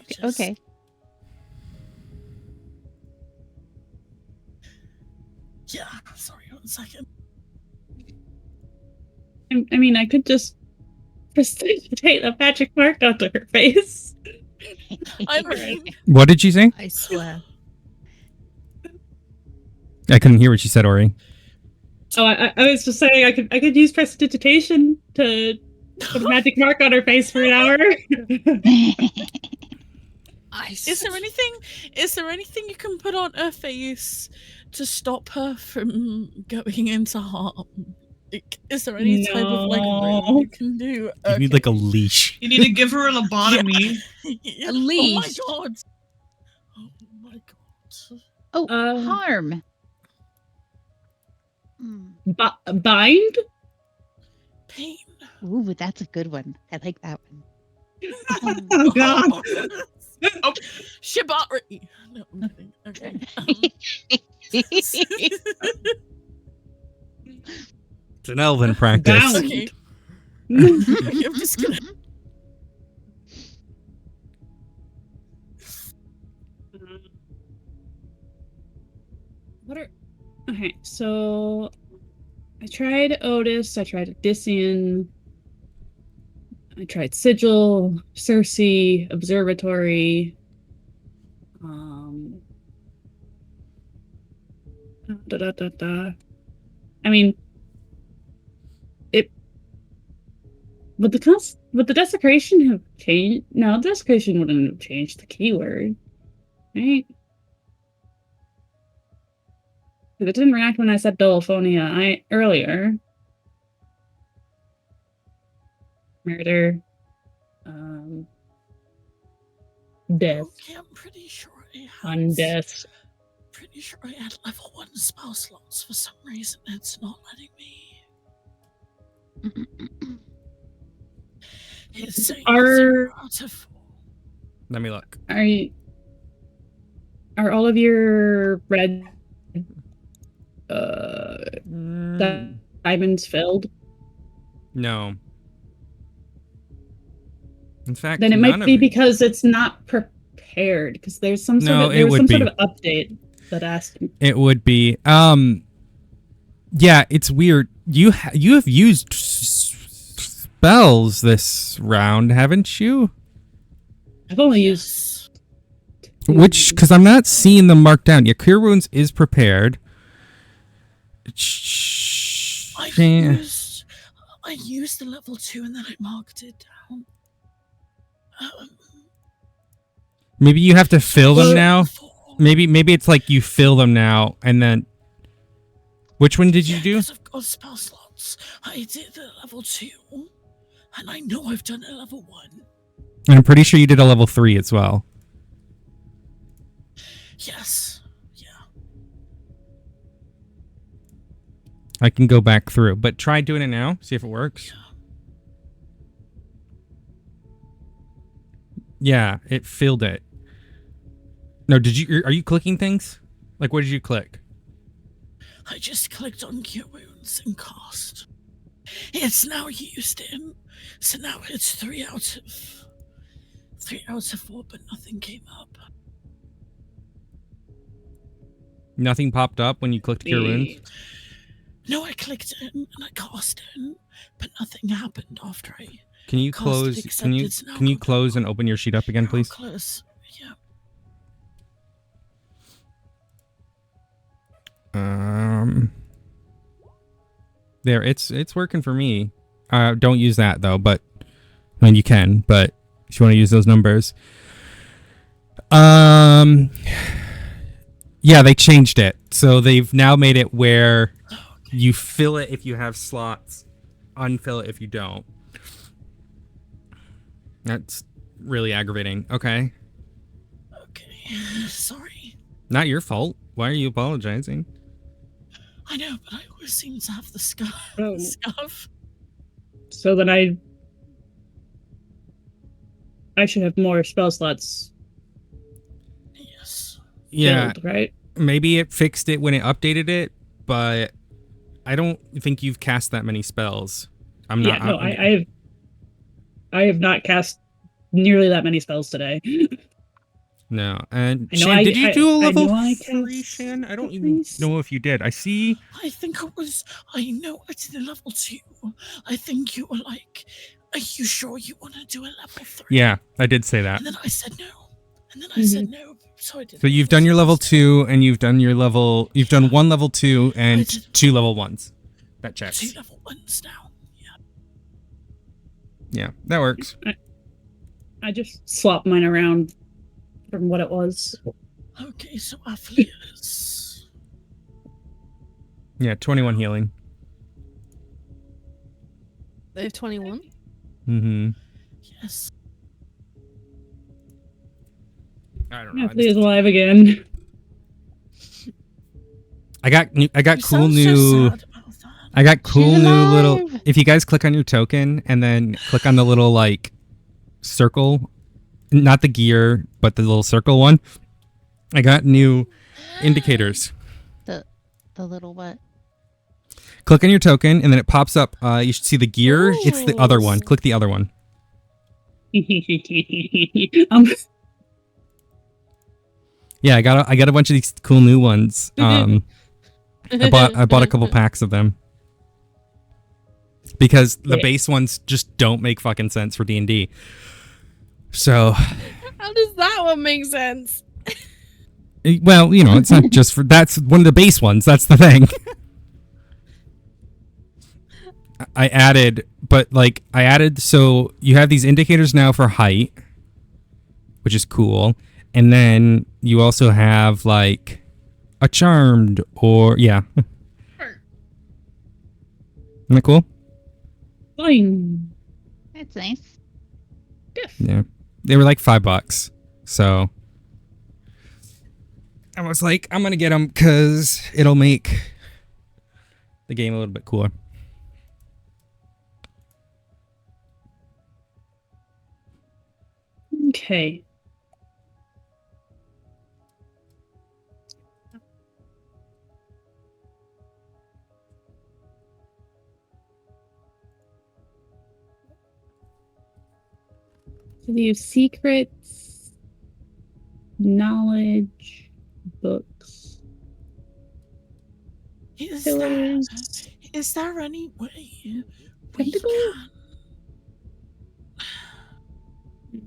just-
Okay.
Yeah, sorry, 1 second.
I mean, I could just prestidigitate a magic mark onto her face.
I mean,
What did she say?
I swear.
I couldn't hear what she said, Ori.
Oh, I was just saying I could use prestidigitation to put a magic mark on her face for an hour.
is there anything you can put on her face to stop her from going into harm? Like, is there any type of like
No.
room you can do?
You need like a leash.
You need to give her a lobotomy.
Yeah.
A leash.
Oh my god. Oh my god.
Oh, harm. Hmm.
Bind?
Pain.
Ooh, that's a good one. I like that one.
Oh god.
Oh, Shibari. No, I'm kidding. Okay.
It's an elven practice.
Bound.
Okay. I'm just gonna.
What are okay? So I tried Otis. I tried Odyssean. I tried Sigil, Circe, Observatory. Da, da, da, da. I mean, would the desecration have changed? No, desecration wouldn't have changed the keyword, right? Because it didn't react when I said Dolophonia earlier. Murder. Death.
Okay, I'm pretty sure I had.
Undeath.
Pretty sure I had level 1 spell slots. For some reason, it's not letting me. It's saying
Are-
0 out of 4.
Let me look.
Are all of your red diamonds filled?
No. In fact,
Then it
none
might
of
be because it's not prepared. Because there's some sort
No,
of
it
there was
would
some
be.
sort of update that asked me.
It would be. Yeah, it's weird. You have used spells this round, haven't you?
I've only used two.
Which, because I'm not seeing them marked down. Yeah, Cure Wounds is prepared.
I used the level 2 and then I marked it down.
Maybe you have to fill them now.
4.
Maybe it's like you fill them now and then. Which one did you do?
Because I've got spell slots. I did the level 2, and I know I've done a level 1.
And I'm pretty sure you did a level 3 as well.
Yes. Yeah.
I can go back through, but try doing it now. See if it works. Yeah, it filled it. No, are you clicking things? Like, what did you click?
I just clicked on Cure Wounds and cast. It's now used him, so now it's 3 out of 4, but nothing came up.
Nothing popped up when you clicked Cure Wounds?
No, I clicked it and I cast it, but nothing happened after I.
Can you
Cast
close?
accepted, now
Can you
go
close
back.
and open your sheet up again,
You're all
please?
Close. Yeah.
There, it's working for me. Don't use that though, but I mean you can, but if you want to use those numbers. Yeah, they changed it. So they've now made it where you fill it if you have slots, unfill it if you don't. That's really aggravating. Okay.
Okay. Sorry.
Not your fault. Why are you apologizing?
I know, but I always seem to have the scarf.
Oh.
Scarf.
So then I should have more spell slots
Yes.
Yeah,
filled, right?
maybe it fixed it when it updated it, but I don't think you've cast that many spells. I'm not.
I have not cast nearly that many spells today.
No. And
I know
Shan,
I-
did you
I-
do a
I
level
know I
3,
cast
Shan? I don't even
things.
know if you did. I see.
I think I know I did a level 2. I think you were like, are you sure you want to do a level 3?
Yeah, I did say that.
And then I said no. And then I said no. So I did.
So you've done your level 2, and you've done one level 2
I
and
did
2 level 1s. That
2
checks.
level 1s now.
Yeah, that works.
I just swapped mine around from what it was.
Okay, so Affiliates.
Yeah, 21 healing.
They have 21.
Mm-hmm.
Yes.
I don't know.
Athlete is alive again.
I got
You
cool
sound
new.
so sad about that.
I got cool
She's
new little.
alive!
If you guys click on your token and then click on the little like circle, not the gear, but the little circle one, I got new indicators.
The little what?
Click on your token and then it pops up. You should see the gear. It's the other one.
Ooh.
Click the other one. Yeah, I got a bunch of these cool new ones. I bought a couple packs of them because the
Yeah.
base ones just don't make fucking sense for D&D. So,
How does that one make sense?
well, you know, it's not just for that's one of the base ones. That's the thing. I added so you have these indicators now for height, which is cool. And then you also have like a charmed or yeah. Isn't that cool?
Fine.
That's nice.
Yeah. They were like $5. So I was like, I'm going to get them because it'll make the game a little bit cooler.
Okay. So we have secrets, knowledge, books, pillars,
Is there any way we
Tentacle?
can...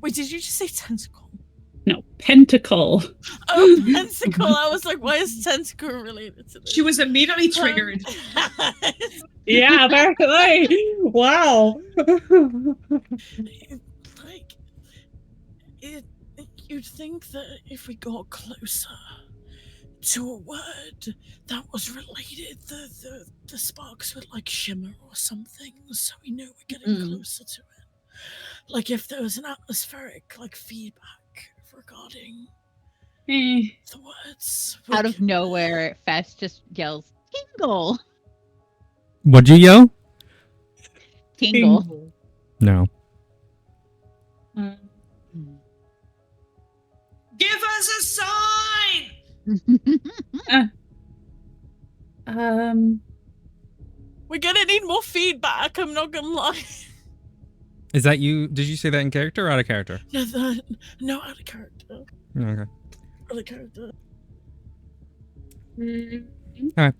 Wait, did you just say tentacle?
no, pentacle.
Oh, tentacle! I was like, why is tentacle related to this?
She was immediately triggered.
Yeah, apparently. Wow.
Like, you'd think that if we got closer to a word that was related, the sparks would like shimmer or something, so we know we're getting closer to it. Like if there was an atmospheric like feedback regarding
Eh.
the words.
Out of nowhere, Fest just yells, "Tingle!
What'd you yell?
Tingle!"
No.
Give us a sign!
We're gonna need more feedback, I'm not gonna lie.
Is that you? Did you say that in character or out of character?
No, out of character.
Oh, okay.
Out of character.
Alright.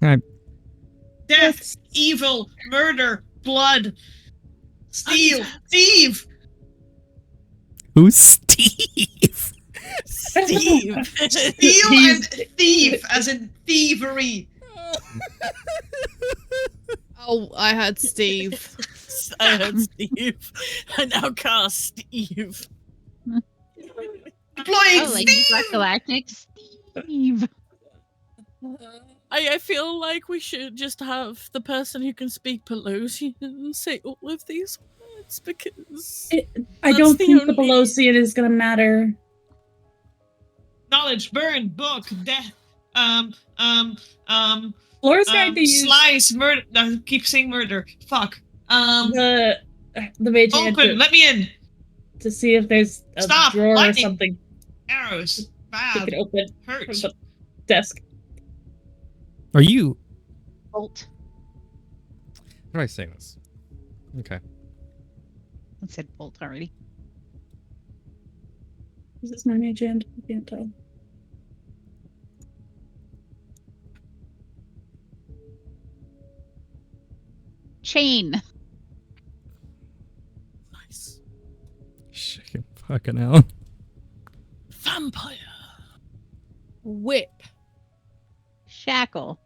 Alright.
Death, evil, murder, blood, steal, thief!
Who's Steve?
Steve!
Steal and thief, as in thievery.
Oh, I had Steve.
I heard Steve. I now cast Steve.
Deploying
Oh, like
Steve!
Galactic Steve.
I feel like we should just have the person who can speak Pelosian say all of these words because
I
That's
don't
the
think the
only-
Pelosian is gonna matter.
Knowledge, burn, book, death,
Flora's going to use
slice, murder. I keep saying murder. Fuck.
the mage hand
Open, let me in.
to see if there's a
Stop,
drawer or
lightning.
something
Arrows,
we
bad,
can open from
hurt.
the desk.
Are you?
Bolt.
How do I say this? Okay.
I said bolt already.
Is this my mage hand? I can't tell.
Chain.
Nice.
Shit, fucking hell.
Vampire.
Whip.
Shackle.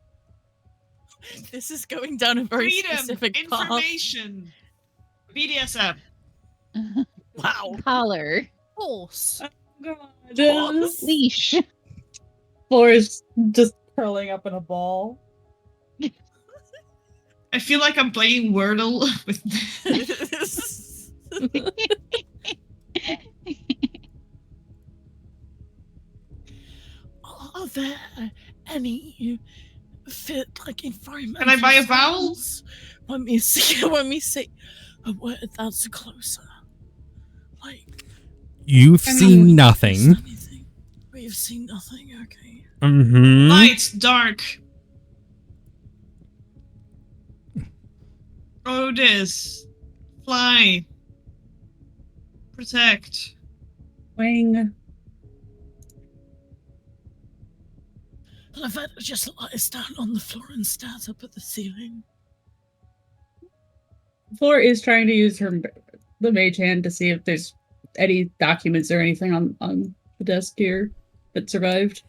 This is going down a very
Freedom,
specific path.
information, BDSM.
Wow.
Collar.
Horse.
God.
Leash.
Floor is just curling up in a ball.
I feel like I'm playing Wordle with.
Are there any fit like environmental?
Can I buy a vowel?
sounds When we say a word that's closer, like
You've
I mean,
seen nothing.
anything. We've seen nothing. Okay.
Mm-hmm.
Light, dark. Otis. Fly. Protect.
Wing.
Lavetta just lies down on the floor and stares up at the ceiling.
Floor is trying to use the mage hand to see if there's any documents or anything on the desk here that survived.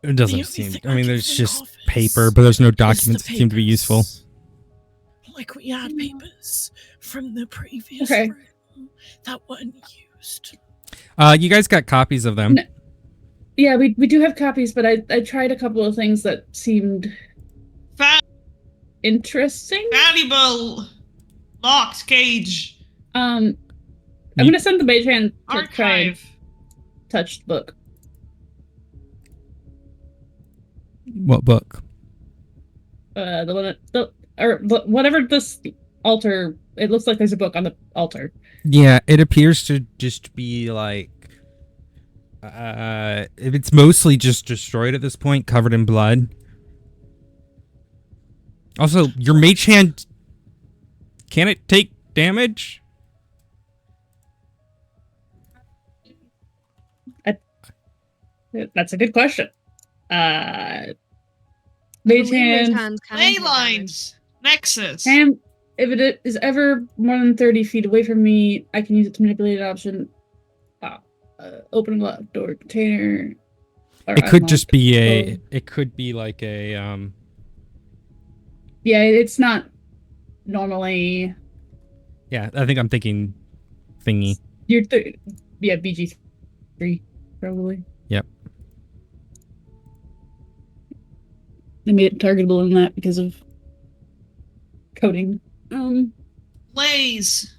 It doesn't
The only
seem.
thing
I mean,
can
there's
think
just
of
paper,
is-
but there's no
is the
documents that seem to be useful.
papers. Like we had papers from the previous
Okay.
room that weren't used.
You guys got copies of them.
No. Yeah, we do have copies, but I tried a couple of things that seemed interesting.
Valuable. Locked cage.
I'm gonna send the mage hand to try and
Archive.
touch the book.
What book?
The one that whatever this altar. It looks like there's a book on the altar.
Yeah, it appears to just be like. It's mostly just destroyed at this point, covered in blood. Also, your mage hand. Can it take damage?
That's a good question.
I
Mage
believe mage
hand.
hands can
Ley
take
lines. Nexus.
And if it is ever more than 30 feet away from me, I can use it to manipulate an option. Open a locked door container. Or
It could just
unlock.
be a.
Oh.
It could be like a.
Yeah, it's not normally.
Yeah, I think I'm thinking thingy.
You're yeah, BG3 probably.
Yep.
They made it targetable in that because of coding.
Lays.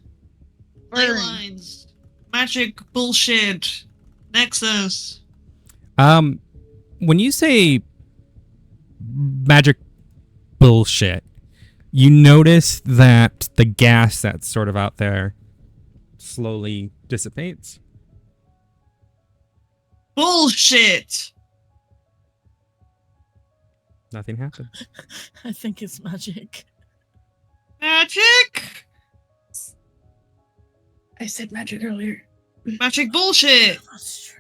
Ley
Burn.
lines. Magic bullshit. Nexus.
When you say magic bullshit, you notice that the gas that's sort of out there slowly dissipates.
Bullshit.
Nothing happened.
I think it's magic.
Magic.
I said magic earlier.
Magic bullshit.
That's true.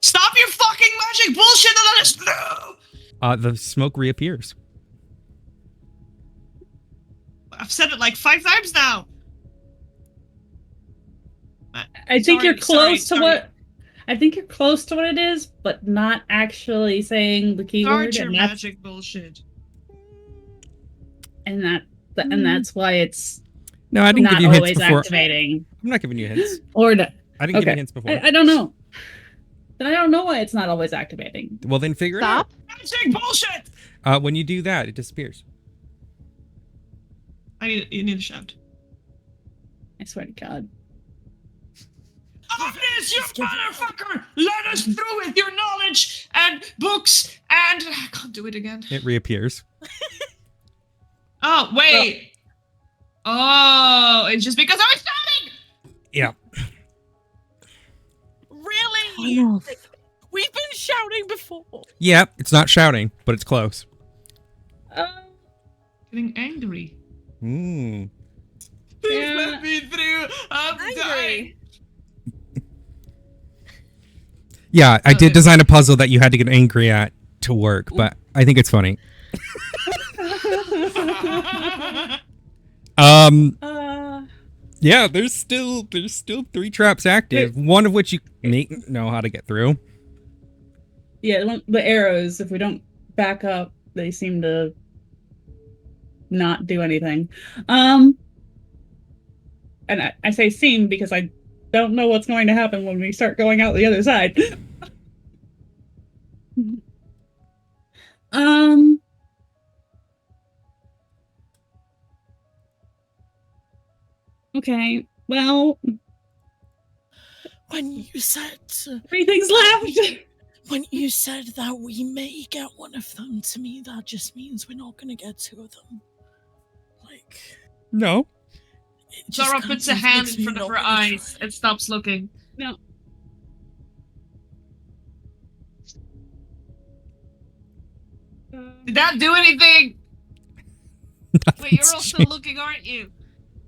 Stop your fucking magic bullshit and let us know.
The smoke reappears.
I've said it like 5 times now.
I think you're
Sorry,
close to
sorry.
what. I think you're close to what it is, but not actually saying the keyword,
Start your
and that's
magic bullshit.
and that's why it's
No, I didn't
not
give you hints
always
before.
activating.
I'm not giving you hints.
Or not.
I didn't give
Okay.
you hints before.
I don't know. Then I don't know why it's not always activating.
Well, then figure
Stop.
Magic bullshit.
it out. When you do that, it disappears.
You need a shout.
I swear to God.
Obvious, you
Just give it up.
motherfucker! Let us through with your knowledge and books and I can't do it again.
It reappears.
Oh wait. Oh, it's just because I was shouting.
Yeah.
Really? We've been shouting before.
Yeah, it's not shouting, but it's close.
Getting angry.
Mm.
Please
Yeah.
let me through. I'm dying.
Angry.
Yeah, I did
Okay.
design a puzzle that you had to get angry at to work, but I think it's funny. Yeah, there's still 3 traps active, one of which you may know how to get through.
Yeah, the arrows, if we don't back up, they seem to not do anything. And I say seem because I don't know what's going to happen when we start going out the other side. Okay, well,
When you said
3 things left!
when you said that we may get one of them, to me that just means we're not gonna get 2 of them. Like,
No.
it just
Zara
kind
puts a hand
makes
in
me
front of
not
her
wanna
eyes
try.
and stops looking.
No.
Did that do anything? Wait, you're also looking, aren't you?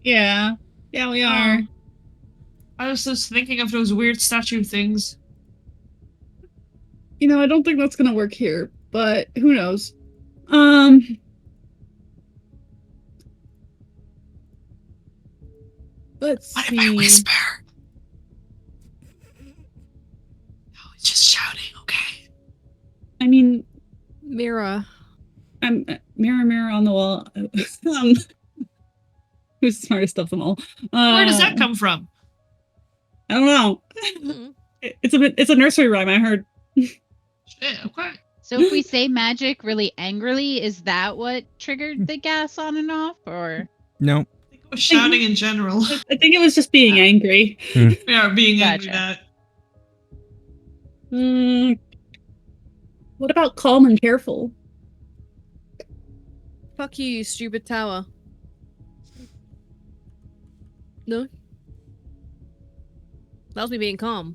Yeah. Yeah, we are.
I was just thinking of those weird statue things.
You know, I don't think that's gonna work here, but who knows? Let's
What
see.
if I whisper? No, it's just shouting, okay?
I mean,
Mira.
I'm mirror on the wall. Who's the smartest of them all?
Where does that come from?
I don't know. It's a nursery rhyme I heard.
Shit, okay.
So if we say magic really angrily, is that what triggered the gas on and off, or?
No.
I think it was shouting in general.
I think it was just being angry.
Yeah, being angry
Gotcha.
that.
What about calm and careful?
Fuck you, you stupid tower. No? That was me being calm.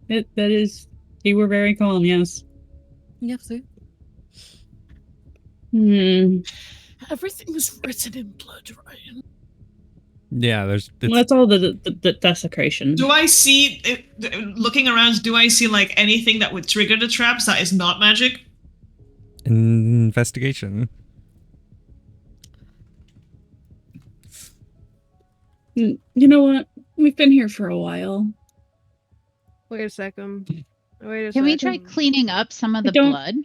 That is, you were very calm. Yes.
Yep, see?
Everything was written in blood, Ryan.
Yeah,
Well, that's all the desecration.
Do I see, looking around, do I see like anything that would trigger the traps that is not magic?
investigation.
You know what? We've been here for a while.
Wait a second.
Can we try cleaning up some of the
don't-
blood?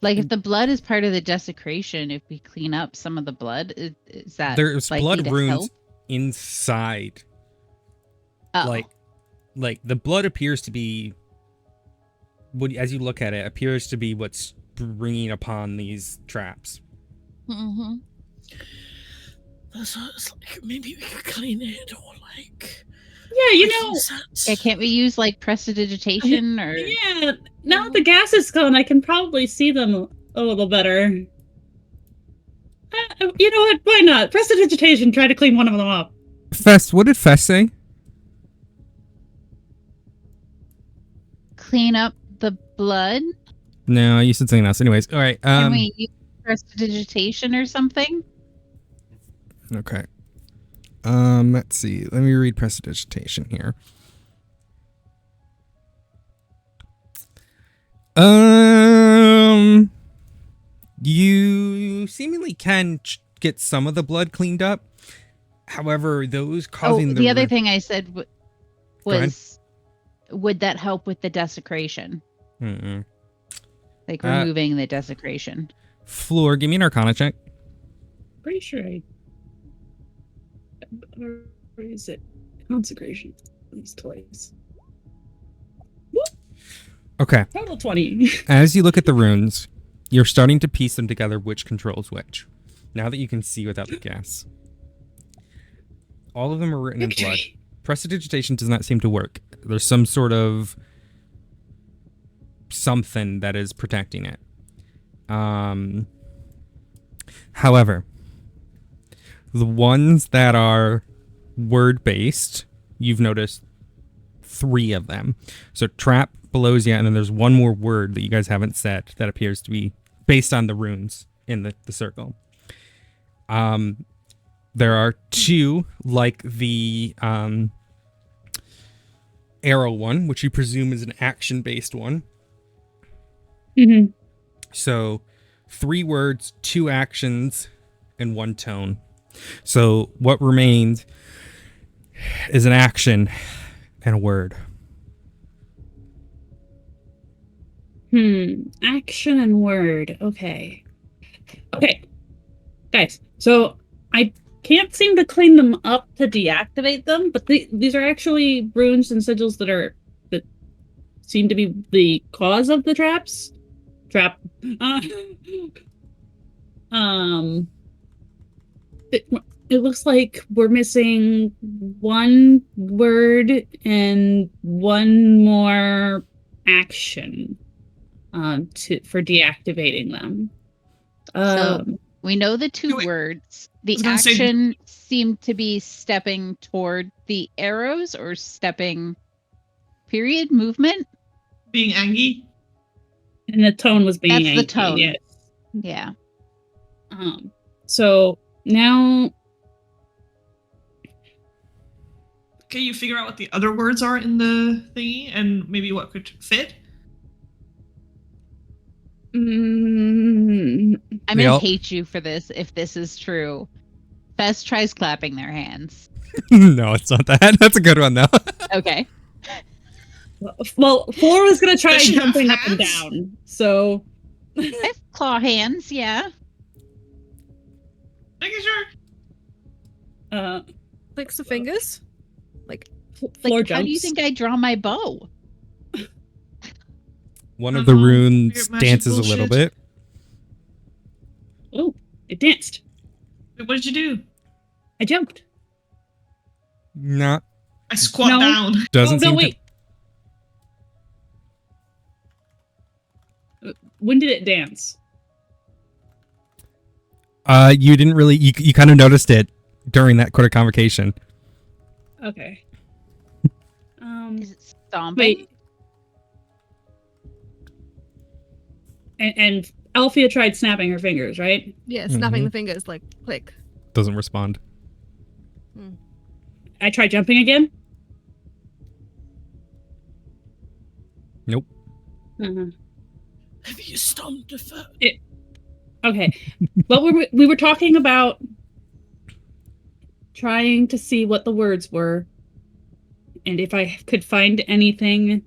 Like if the blood is part of the desecration, if we clean up some of the blood, is that
There's
likely
blood
to
runes
help?
inside.
Oh.
Like the blood appears to be, as you look at it, appears to be what's bringing upon these traps.
Mm-hmm.
So it's like maybe we could clean it or like.
Yeah, you
like
know.
he said.
Yeah, can't we use like prestidigitation or?
Yeah. Now that the gas is gone, I can probably see them a little better. You know what? Why not? Prestidigitation. Try to clean one of them up.
Fest, what did Fest say?
Clean up the blood?
No, you said something else. Anyways, all right.
Can we use prestidigitation or something?
Okay. Let's see. Let me read prestidigitation here. You seemingly can get some of the blood cleaned up. However, those causing
the other thing I said
ahead.
was, would that help with the desecration?
Mm-mm.
Like removing the desecration?
Floor, give me an Arcana check.
Pretty sure where is it? Consecration. At least twice.
Okay.
Total 20.
As you look at the runes, you're starting to piece them together which controls which. Now that you can see without the gas. All of them are written in blood. Prestidigitation does not seem to work. There's some sort of something that is protecting it. However, the ones that are word-based, you've noticed 3 of them. So trap, below you, and then there's one more word that you guys haven't said that appears to be based on the runes in the circle. There are 2 like the arrow one, which you presume is an action-based one.
Mm-hmm.
So 3 words, 2 actions, and 1 tone. So what remained is an action and a word.
Action and word. Okay. Guys, so I can't seem to clean them up to deactivate them, but these are actually runes and sigils that seem to be the cause of the traps. It looks like we're missing 1 word and 1 more action for deactivating them.
So we know the 2
Wait.
words. The
was gonna say-
action seemed to be stepping toward the arrows or stepping period movement.
Being angry.
And the tone was being
That's the
angry,
tone.
yes.
Yeah.
So now
Can you figure out what the other words are in the thingy and maybe what could fit?
mm,
I'm gonna
Yep.
hate you for this if this is true. Fest tries clapping their hands.
No, it's not that. That's a good one though.
Okay.
well, Flora was gonna try
Does she have
jumping up and
hands?
down. So
I have claw hands, yeah.
Making sure.
Clicks the fingers.
Floor
Like,
jumps.
how do you think I draw my bow?
One of the
Weird
runes
magic
dances a little
bullshit.
bit.
Oh, it danced.
Wait, what did you do?
I jumped.
No,
I squat
No.
down.
doesn't
no,
seem
wait. When did it dance?
to. You didn't really. You kind of noticed it during that quarter convocation.
Okay.
Is it stomping?
Wait. And Alfia tried snapping her fingers, right?
Yeah, snapping
Mhm.
the fingers, like click.
Doesn't respond.
I tried jumping again.
Nope.
Uh-huh.
Have you stomped a foot?
Okay. Well, we were talking about trying to see what the words were, and if I could find anything,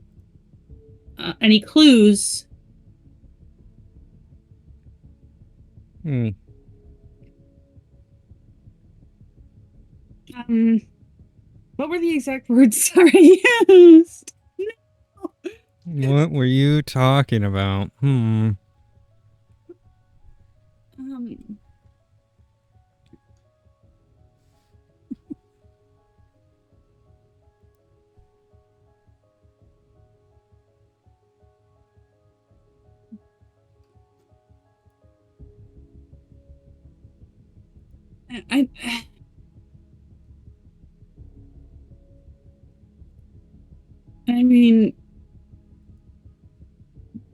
any clues.
Hmm.
What were the exact words I used?
What were you talking about?
Um, I mean,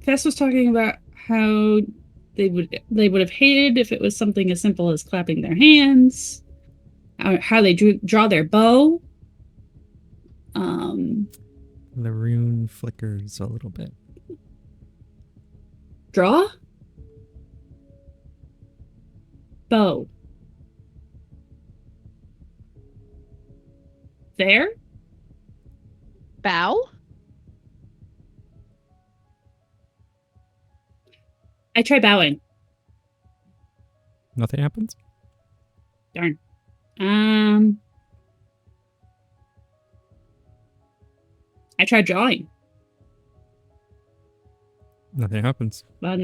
Fess was talking about how they would have hated if it was something as simple as clapping their hands, how they draw their bow.
The rune flickers a little bit.
Draw? Bow. There?
Bow?
I try bowing.
Nothing happens.
Darn. I tried drawing
Nothing happens.
on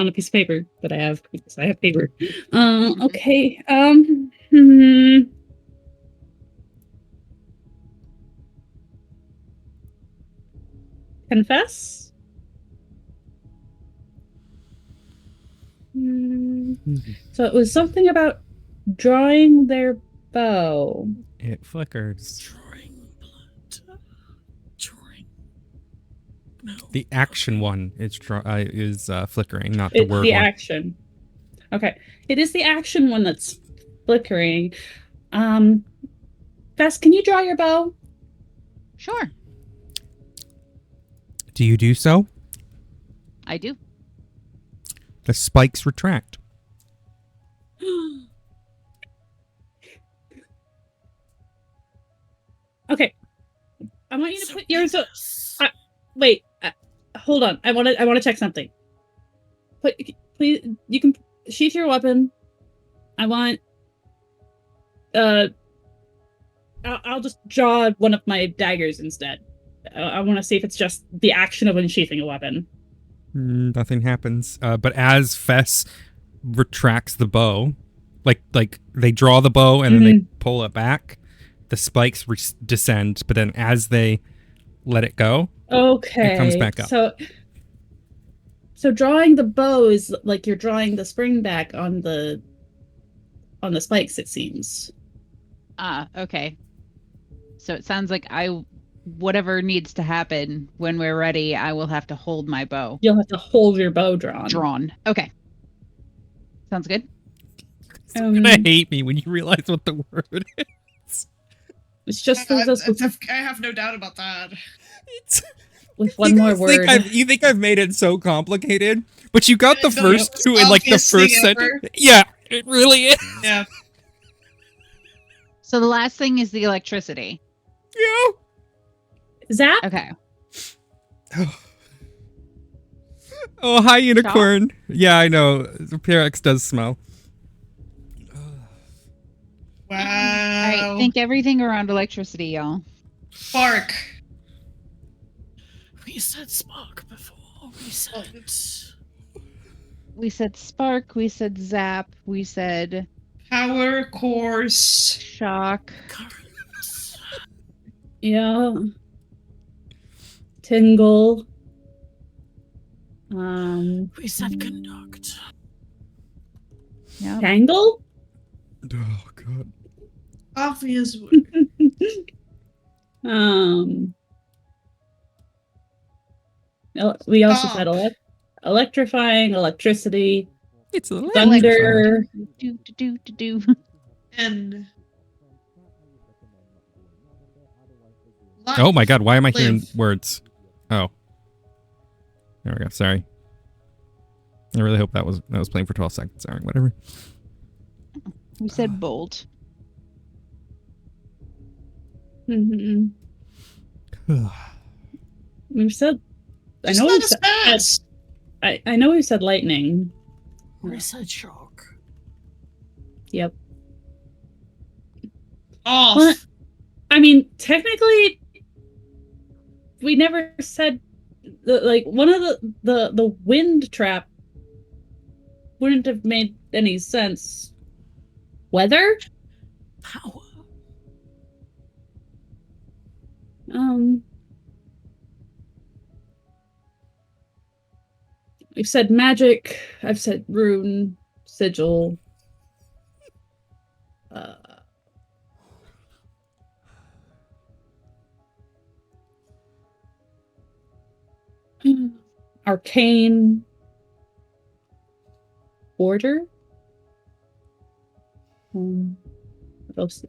a piece of paper that I have because I have paper. Okay. Confess? So it was something about drawing their bow.
It flickers.
Drawing blood. No.
The action one is flickering, not the
It's
word
the
one.
action. Okay. It is the action one that's flickering. Bess, can you draw your bow?
Sure,
Do you do so?
I do.
The spikes retract.
Okay. I want you to
So
put yours up.
yes.
Wait. Hold on. I want to check something. Please, you can sheath your weapon. I want. I'll just draw one of my daggers instead. I want to see if it's just the action of unsheathing a weapon.
Nothing happens. But as Fess retracts the bow, like they draw the bow and then they pull it back, the spikes descend. But then as they let it go,
Okay.
it comes back up.
So drawing the bow is like you're drawing the spring back on the spikes, it seems.
Okay. So it sounds like whatever needs to happen when we're ready, I will have to hold my bow
You'll have to hold your bow drawn.
drawn. Okay. Sounds good.
You're gonna hate me when you realize what the word is.
It's just for those
I have no doubt about that.
with one more word.
You think I've made it so complicated, but you got the
No,
first
it's
two in like the
obvious thing
first
ever.
sentence. Yeah, it really is.
Yeah.
So the last thing is the electricity.
Yeah.
Zap?
Okay.
Oh, hi, unicorn. Yeah, I know. The Pyrex does smell.
All
Wow.
right. Think everything around electricity, y'all.
Spark.
We said spark before. We said
We said spark. We said zap. We said
Power course.
shock.
current.
Yeah. Tingle.
We said conduct.
Yeah.
Tangle?
Oh, God.
Obvious.
We also
Stop.
said electrifying, electricity,
It's
thunder.
Do.
And.
Oh my God, why am I hearing
Live.
words? Oh. There we go. Sorry. I really hope that was playing for 12 seconds. Sorry, whatever.
We said bolt.
Mm-hmm. We've said. I know we've said.
Fast.
I know we've said lightning.
We said shock.
Yep.
Off.
Well, I mean, technically, we never said one of the wind trap wouldn't have made any sense. Weather?
Power.
We've said magic. I've said rune, sigil. Arcane. Order. What else?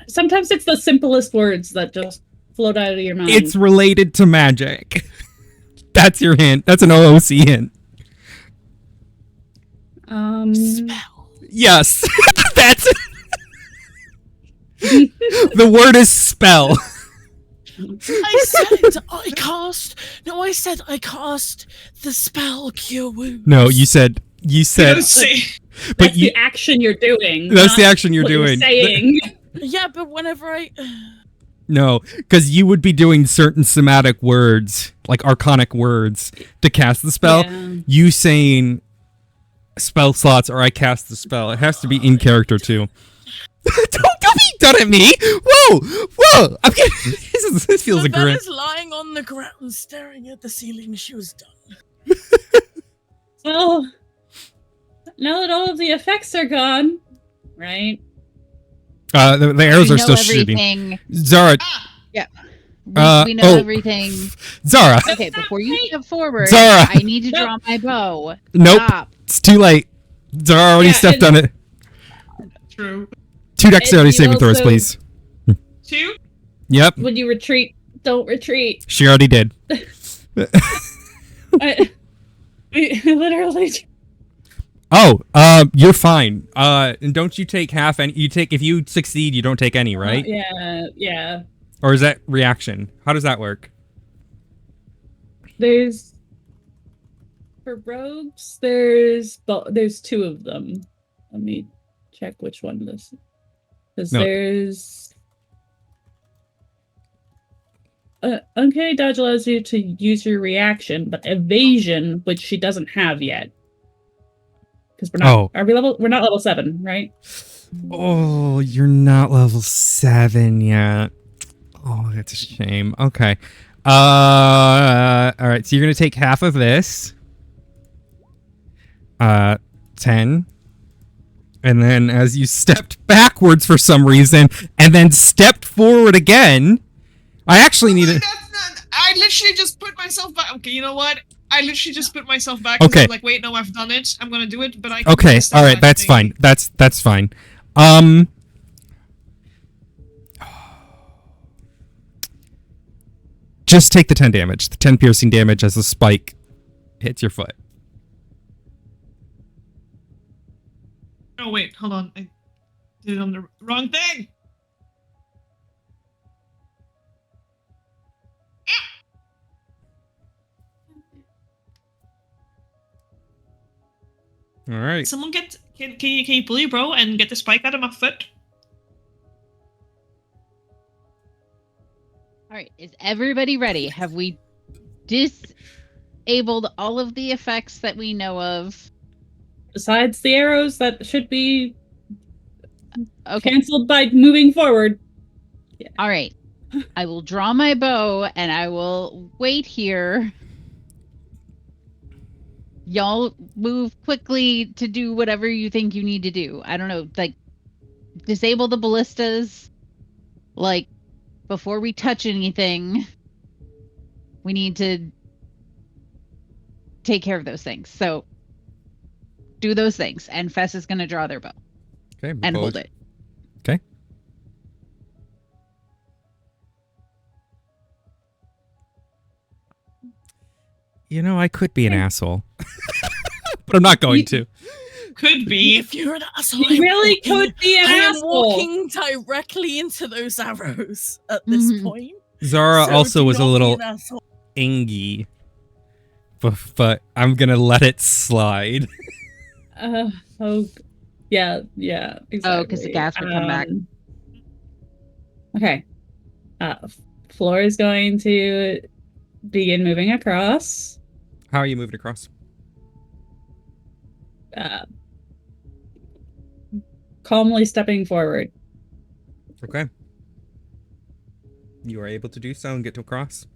Sometimes it's the simplest words that just float out of your mind.
It's related to magic. That's your hint. That's an OOC hint.
Spell.
Yes. That's the word is spell.
I said I cast. No, I said I cast the spell cure wounds.
No, you said
See.
but
That's
you
the action you're doing.
that's
not
the action you're
what
doing.
saying.
Yeah, but whenever I.
No, because you would be doing certain somatic words, like arcanic words, to cast the spell.
Yeah.
You saying spell slots or I cast the spell. It has to be in character too. Don't go Don't be done at me! Whoa! Whoa! I'm getting, this feels
the
a
bed
grin.
is lying on the ground, staring at the ceiling. She was done.
Well, now that all of the effects are gone, right?
The arrows
We
are
know
still shooting.
everything.
Zara,
We know
oh.
everything.
Zara,
Okay, before you step forward,
Zara.
I need to draw my bow.
Nope.
Stop.
it's too late. Zara already
Yeah,
stepped
and-
on it.
True.
2 dexterity
you
saving throws,
also-
please.
2?
Yep,
When you retreat, don't retreat.
she already did.
We literally.
Oh, you're fine. And don't you take half, and you take, if you succeed, you don't take any, right?
Yeah.
Or is that reaction? How does that work?
There's for rogues. There's 2 of them. Let me check which one this. Because
No.
there's. Uncanny dodge allows you to use your reaction, but evasion, which she doesn't have yet. Because we're not.
Oh.
Are we level? We're not level 7, right?
Oh, you're not level 7 yet. Oh, that's a shame. Okay. All right. So you're gonna take half of this. 10. And then as you stepped backwards for some reason, and then stepped forward again, I actually need to.
I literally just put myself back. Okay, you know what? I literally just put myself back. 'Cause
Okay.
I was like, wait, no, I've done it. I'm gonna do it, but I.
Okay.
can't
All right.
back,
That's
thank
fine.
you.
That's fine. Just take the 10 damage. The 10 piercing damage as the spike hits your foot.
Oh wait, hold on. I did it on the wrong thing.
All right.
Someone get can you pull your bro and get the spike out of my foot?
All right, is everybody ready? Have we disabled all of the effects that we know of?
Besides the arrows that should be
Okay.
canceled by moving forward.
All right. I will draw my bow and I will wait here. Y'all move quickly to do whatever you think you need to do. I don't know, like disable the ballistas. Like before we touch anything, we need to take care of those things. So do those things, and Fess is going to draw their bow
Okay.
and hold it.
Okay. You know, I could be an asshole, but I'm not going to.
Could be.
If you're an asshole,
You really could be an
I am
asshole.
walking directly into those arrows at this
Mhm.
point.
Zara
So
also
do
was a
not be
little
an asshole.
ingy, but I'm gonna let it slide.
Oh, yeah, exactly.
Oh, 'cause the gas would come back.
Okay. Floor is going to begin moving across.
How are you moving across?
Calmly stepping forward.
Okay. You are able to do so and get to across.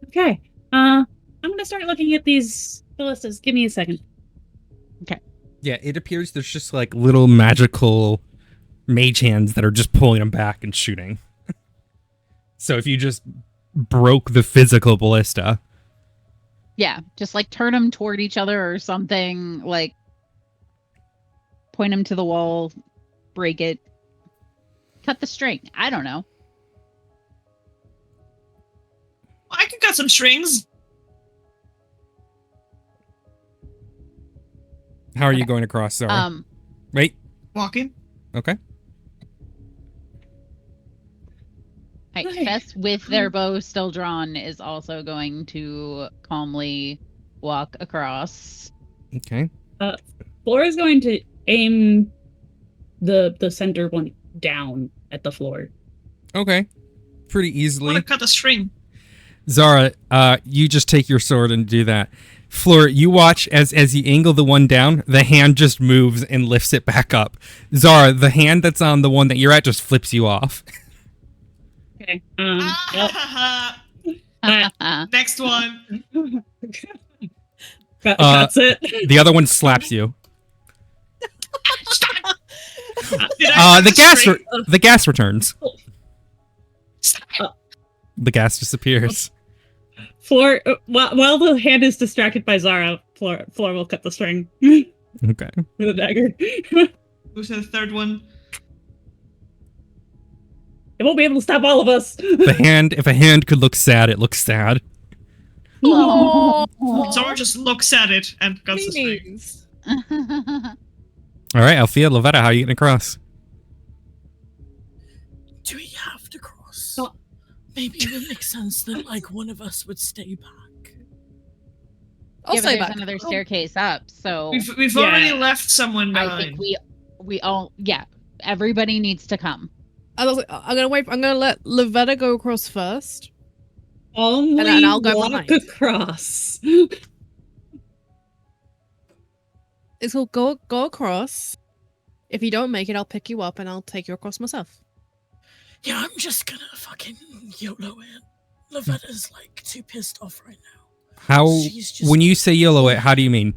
Okay. I'm gonna start looking at these ballistas. Give me a second.
Yeah, it appears there's just like little magical mage hands that are just pulling them back and shooting. So if you just broke the physical ballista.
Yeah, just like turn them toward each other or something, like point them to the wall, break it, cut the string. I don't know.
I could cut some strings.
How are you going across, Zara? Wait.
Walking.
Okay.
Right,
Okay.
Fess with their bow still drawn is also going to calmly walk across.
Okay.
Floor is going to aim the center one down at the floor.
Okay. Pretty
I want
easily.
to cut a string.
Zara, you just take your sword and do that. Fleur, you watch as you angle the one down, the hand just moves and lifts it back up. Zara, the hand that's on the one that you're at just flips you off.
Okay.
Next one.
That's it.
The other one slaps you.
Did I
The gas returns. The gas disappears.
Floor, while the hand is distracted by Zara, Floor will cut the string
Okay.
with a dagger.
Who's the third one?
It won't be able to stop all of us.
If a hand could look sad, it looks sad.
Oh,
Zora just looks at it and cuts the string.
All right, Althea, Lavetta, how are you getting across?
Do we have to cross?
Oh.
Maybe it would make sense that like one of us would stay back.
I'll
Yeah, but
stay
there's
back.
another staircase up, so
We've
Yeah.
already left someone
I
behind.
think we all everybody needs to come.
I'm gonna wait. I'm gonna let Lavetta go across first.
Only
And I'll go
walk
behind.
across.
It's all go across. If you don't make it, I'll pick you up and I'll take you across myself.
Yeah, I'm just gonna fucking YOLO it. Lavetta's like too pissed off right now.
How
She's just-
when you say yellow it, how do you mean?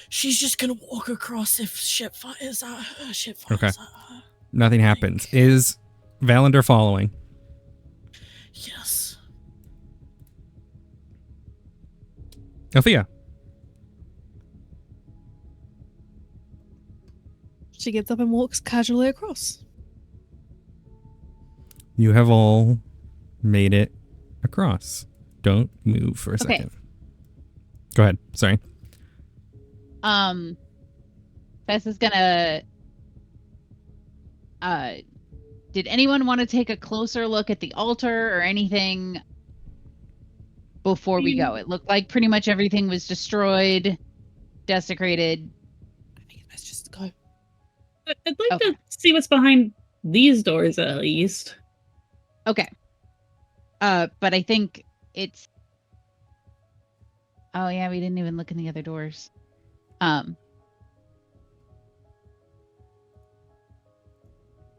She's just gonna walk across if shit fires at her. Shit fires
Okay.
at her.
Nothing happens. Is Valander following?
Yes.
Althea.
She gets up and walks casually across.
You have all made it across. Don't move for a
Okay.
second. Go ahead. Sorry.
Fess is gonna did anyone want to take a closer look at the altar or anything before we go? It looked like pretty much everything was destroyed, desecrated.
I think let's just go.
I'd like
Okay.
to see what's behind these doors at least.
Okay. But I think it's oh yeah, we didn't even look in the other doors. Does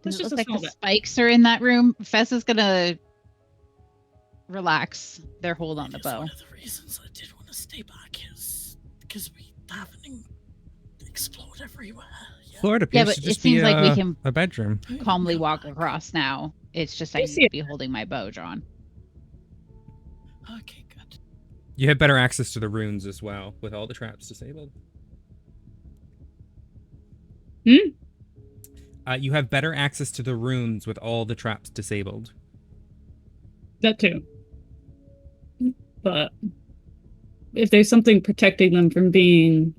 Let's
it
just
look like
assume
the
that.
spikes are in that room? Fess is gonna relax their hold on the
Because
bow.
one of the reasons I did want to stay back is because we haven't explored everywhere. Yeah.
Florida
Yeah,
appears
but
to
it
just be
seems like we
a-
can
a bedroom.
calmly walk across now. It's just I
I
need
see
to
it.
be holding my bow drawn.
Okay, good.
You have better access to the runes as well, with all the traps disabled. You have better access to the runes with all the traps disabled.
That too. But if there's something protecting them from being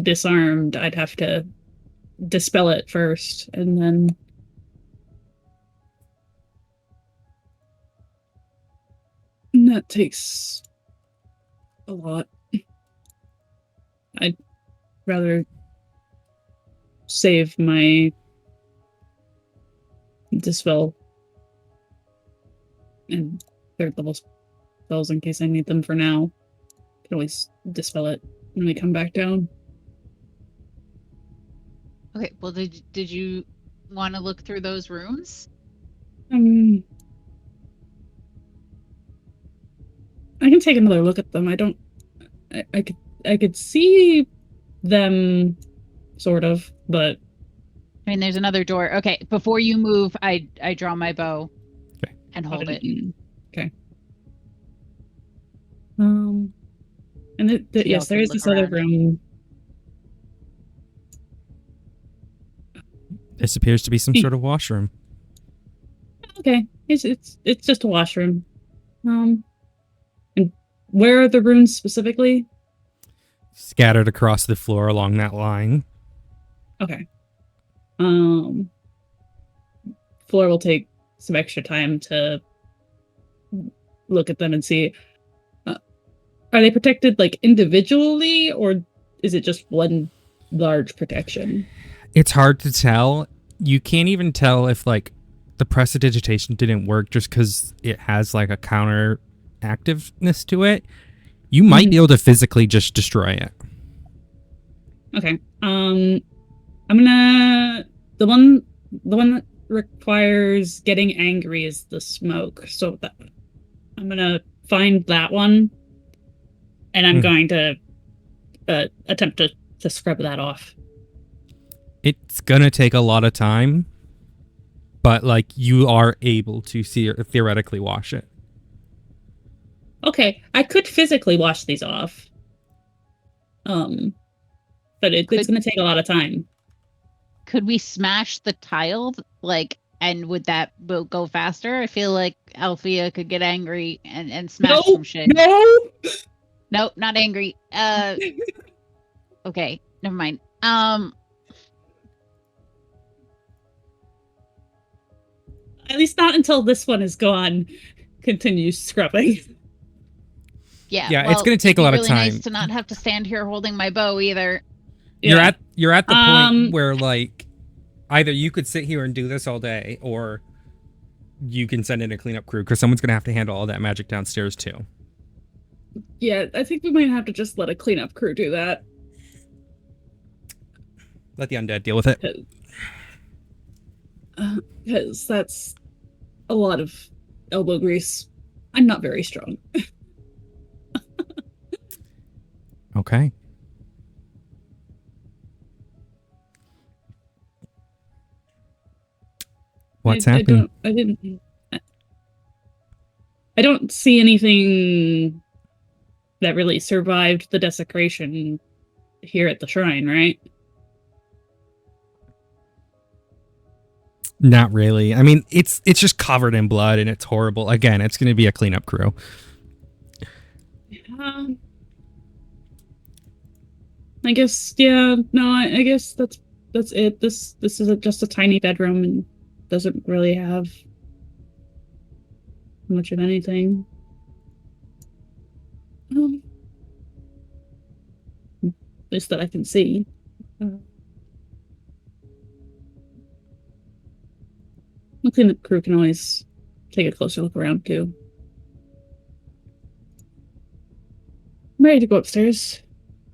disarmed, I'd have to dispel it first and then and that takes a lot. I'd rather save my dispel and third level spells in case I need them for now. Can always dispel it when we come back down.
Okay, well did you want to look through those rooms?
I can take another look at them. I could see them sort of, but
I mean there's another door. Okay, before you move, I draw my bow
Okay.
and hold it.
Okay. And
So
yes,
y'all
there
can
is
look
this other
around.
room.
This appears to be some
Hmm.
sort of washroom.
Okay, it's just a washroom. And where are the runes specifically?
Scattered across the floor along that line.
Okay. Flora will take some extra time to look at them and see. Are they protected like individually, or is it just one large protection?
It's hard to tell. You can't even tell if like the prestidigitation didn't work just because it has like a counter activeness to it, you might be able to physically just destroy it.
Okay. I'm gonna the one that requires getting angry is the smoke. So that I'm gonna find that one, and I'm going to attempt to scrub that off.
It's gonna take a lot of time, but like you are able to theoretically wash it.
Okay, I could physically wash these off. But it's going to take a lot of time.
Could we smash the tile, like, and would that go faster? I feel like Althea could get angry and smash some shit. No, not angry. Okay, never mind.
At least not until this one is gone. Continue scrubbing.
Yeah,
it's going to take a lot of time.
Nice to not have to stand here holding my bow either.
Yeah. You're at the point where like either you could sit here and do this all day, or you can send in a cleanup crew because someone's going to have to handle all that magic downstairs too.
Yeah, I think we might have to just let a cleanup crew do that.
Let the undead deal with it.
Because that's a lot of elbow grease. I'm not very strong.
Okay. What's happening?
I don't see anything that really survived the desecration here at the shrine, right?
Not really. I mean, it's just covered in blood and it's horrible. Again, it's going to be a cleanup crew.
I guess, yeah. No, I guess that's it. This is just a tiny bedroom and doesn't really have much of anything. At least that I can see. The cleanup crew can always take a closer look around too. I'm ready to go upstairs.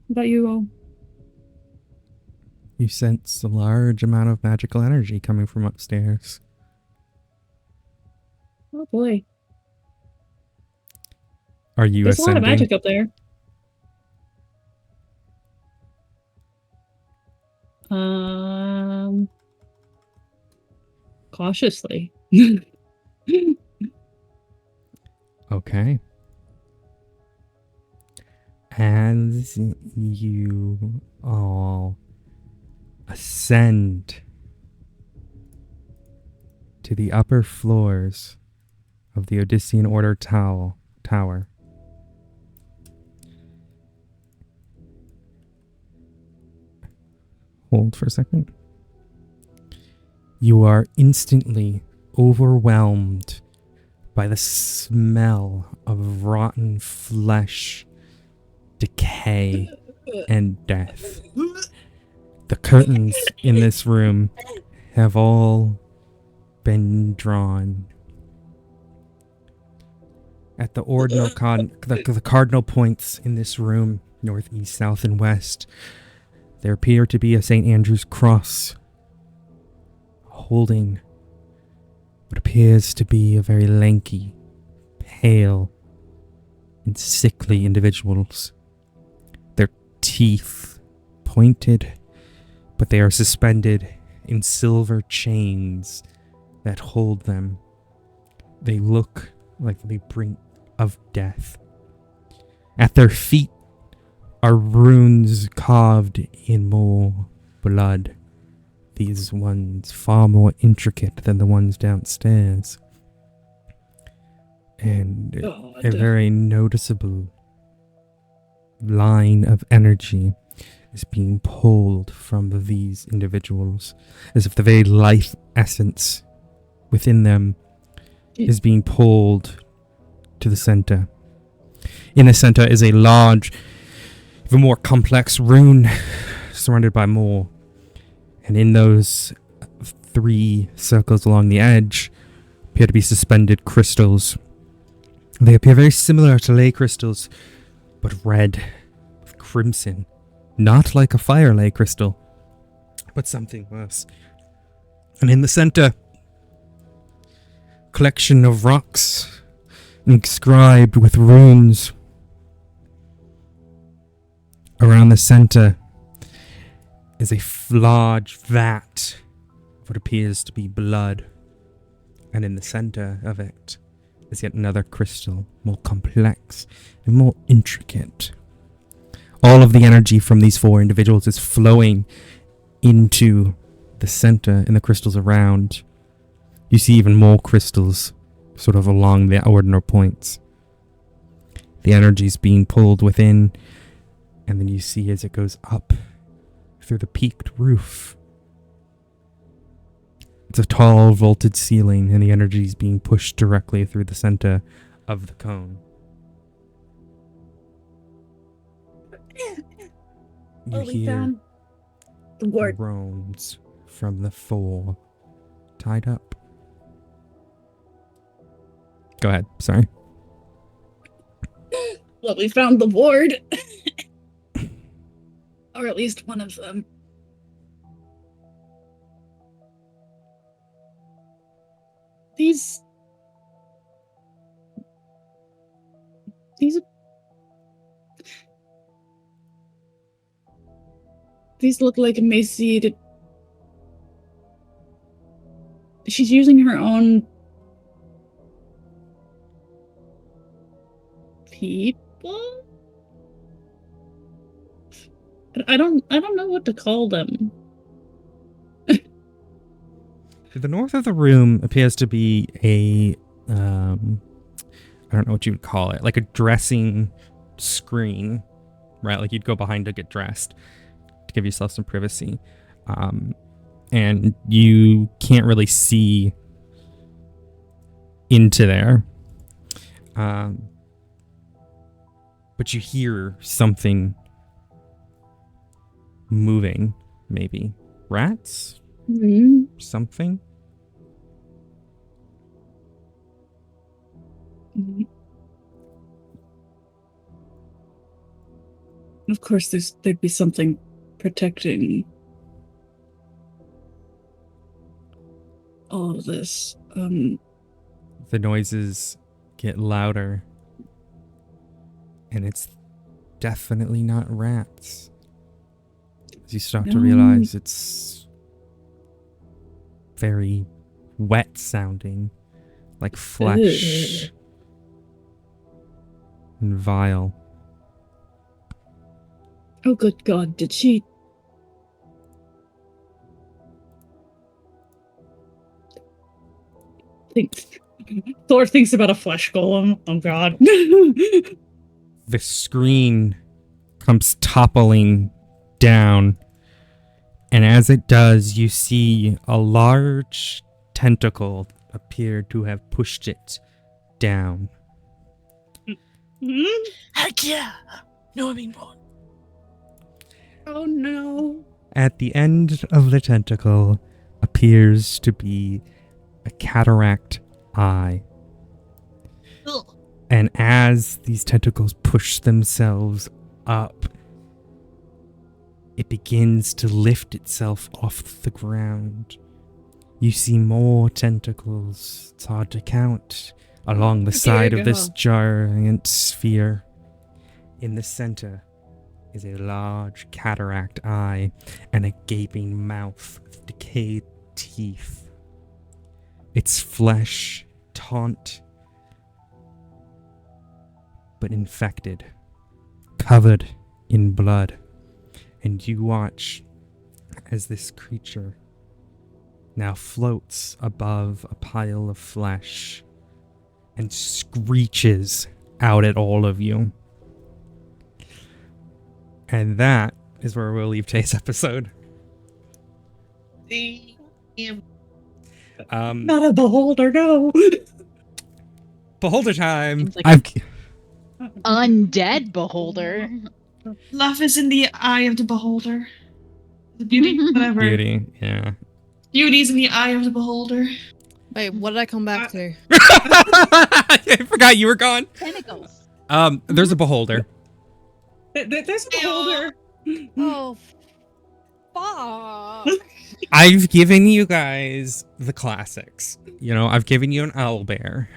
What about you all?
You sense a large amount of magical energy coming from upstairs.
Oh boy.
Are you
There's
ascending?
a lot of magic up there. Cautiously.
Okay. As you all ascend to the upper floors of the Odyssean Order Tower, hold for a second. You are instantly overwhelmed by the smell of rotten flesh, decay, and death. The curtains in this room have all been drawn. At the ordinal the cardinal points in this room, northeast, south, and west, there appear to be a St. Andrew's cross holding what appears to be a very lanky, pale, and sickly individuals. Their teeth pointed, but they are suspended in silver chains that hold them. They look like the brink of death. At their feet are runes carved in more blood. These ones far more intricate than the ones downstairs. And a very noticeable line of energy is being pulled from these individuals, as if the very life essence within them is being pulled to the center. In the center is a large, even more complex rune surrounded by more. And in those 3 circles along the edge appear to be suspended crystals. They appear very similar to ley crystals, but red with crimson. Not like a fire ley crystal, but something worse. And in the center, collection of rocks inscribed with runes. Around the center is a large vat of what appears to be blood. And in the center of it is yet another crystal, more complex and more intricate. All of the energy from these four individuals is flowing into the center and the crystals around. You see even more crystals sort of along the ordinal points. The energy is being pulled within, and then you see as it goes up through the peaked roof. It's a tall vaulted ceiling, and the energy is being pushed directly through the center of the cone. You
we
hear
found the ward.
groans from the four tied up. Go ahead, sorry.
Well, we found the ward. Or at least one of them. These look like emaciated. She's using her own people? I don't know what to call them.
To the north of the room appears to be a, I don't know what you would call it, like a dressing screen, right? Like you'd go behind to get dressed to give yourself some privacy. And you can't really see into there. But you hear something moving, maybe. Rats?
Mm-hmm.
Something?
Of course, there'd be something protecting all of this.
The noises get louder. And it's definitely not rats. As you start to
No.
realize it's very wet sounding, like flesh
Ugh.
and vile.
Oh, good God! Did she? Thor thinks about a flesh golem. Oh God!
The screen comes toppling down, and as it does, you see a large tentacle appear to have pushed it down.
Heck yeah! No, I mean what?
Oh no!
At the end of the tentacle appears to be a cataract eye.
Ugh.
And as these tentacles push themselves up, it begins to lift itself off the ground. You see more tentacles, it's hard to count, along the side of this giant sphere. In the center is a large cataract eye and a gaping mouth with decayed teeth. Its flesh taut but infected, covered in blood. And you watch as this creature now floats above a pile of flesh and screeches out at all of you. And that is where we'll leave today's episode.
Damn.
Not a beholder, no.
Beholder time.
Seems like
I've
Undead beholder.
Love is in the eye of the beholder. The beauty, whatever.
beauty. Yeah.
Beauty's in the eye of the beholder.
Wait, what did I come back to?
I forgot you were gone.
Tentacles.
There's a beholder.
There's a beholder.
Oh, fuck.
I've given you guys the classics. You know, I've given you an owlbear.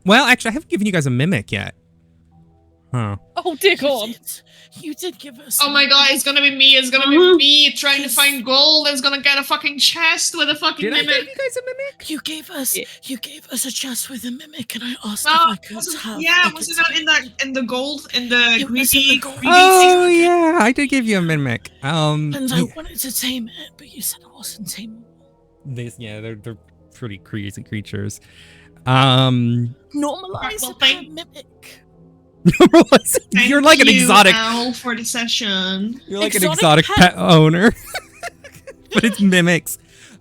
Well, actually, I haven't given you guys a mimic yet. Huh.
Oh, dear God.
You did give us.
Oh my god, it's gonna be me. It's gonna be me trying to find gold. It's gonna get a fucking chest with a fucking
Did I
mimic.
give you guys a mimic?
You gave us a chest with a mimic, and I asked
No,
if I could have.
yeah,
a
was it
guitar.
not in the gold in the
It was in
greedy?
the gold.
Oh yeah, I did give you a mimic.
And I wanted to tame it, but you said it wasn't tameable.
They're pretty crazy creatures.
Normalize
Well,
a
thank-
mimic.
You're like an
Thank you,
exotic.
owl, for the session.
You're like an
Exotic
exotic pet owner. But it's mimics.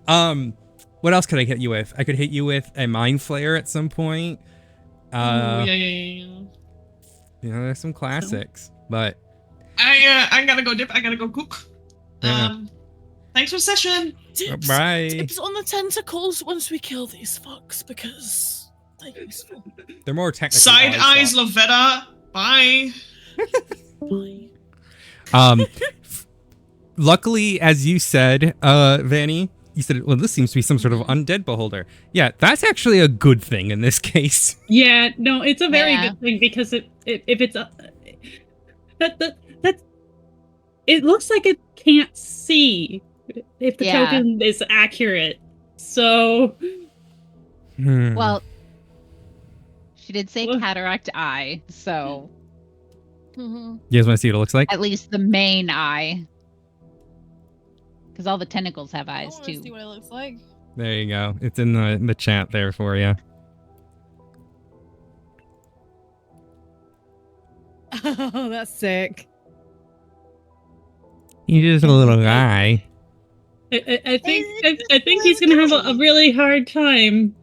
What else could I hit you with? I could hit you with a mind flayer at some point.
Yeah.
You know, there's some classics, but
I gotta go dip. I gotta go cook.
Yeah.
Thanks for the session.
bye.
Tips on the tentacles once we kill these fucks because they're useful.
They're more technical.
Side eyes, Lovetta. Bye.
Bye.
Luckily, as you said, Vanny, you said, well, this seems to be some sort of undead beholder. Yeah, that's actually a good thing in this case.
Yeah, no, it's a very
Yeah.
good thing because if it's a that it looks like it can't see if the
Yeah.
token is accurate. So
Well, she did say
What?
cataract eye, so
Mhm.
You guys want to see what it looks like?
at least the main eye. Because all the tentacles have
I
eyes
want to see
too.
what it looks like.
There you go. It's in the chat there for you.
Oh, that's sick.
He's just a little guy.
I think he's gonna have a really hard time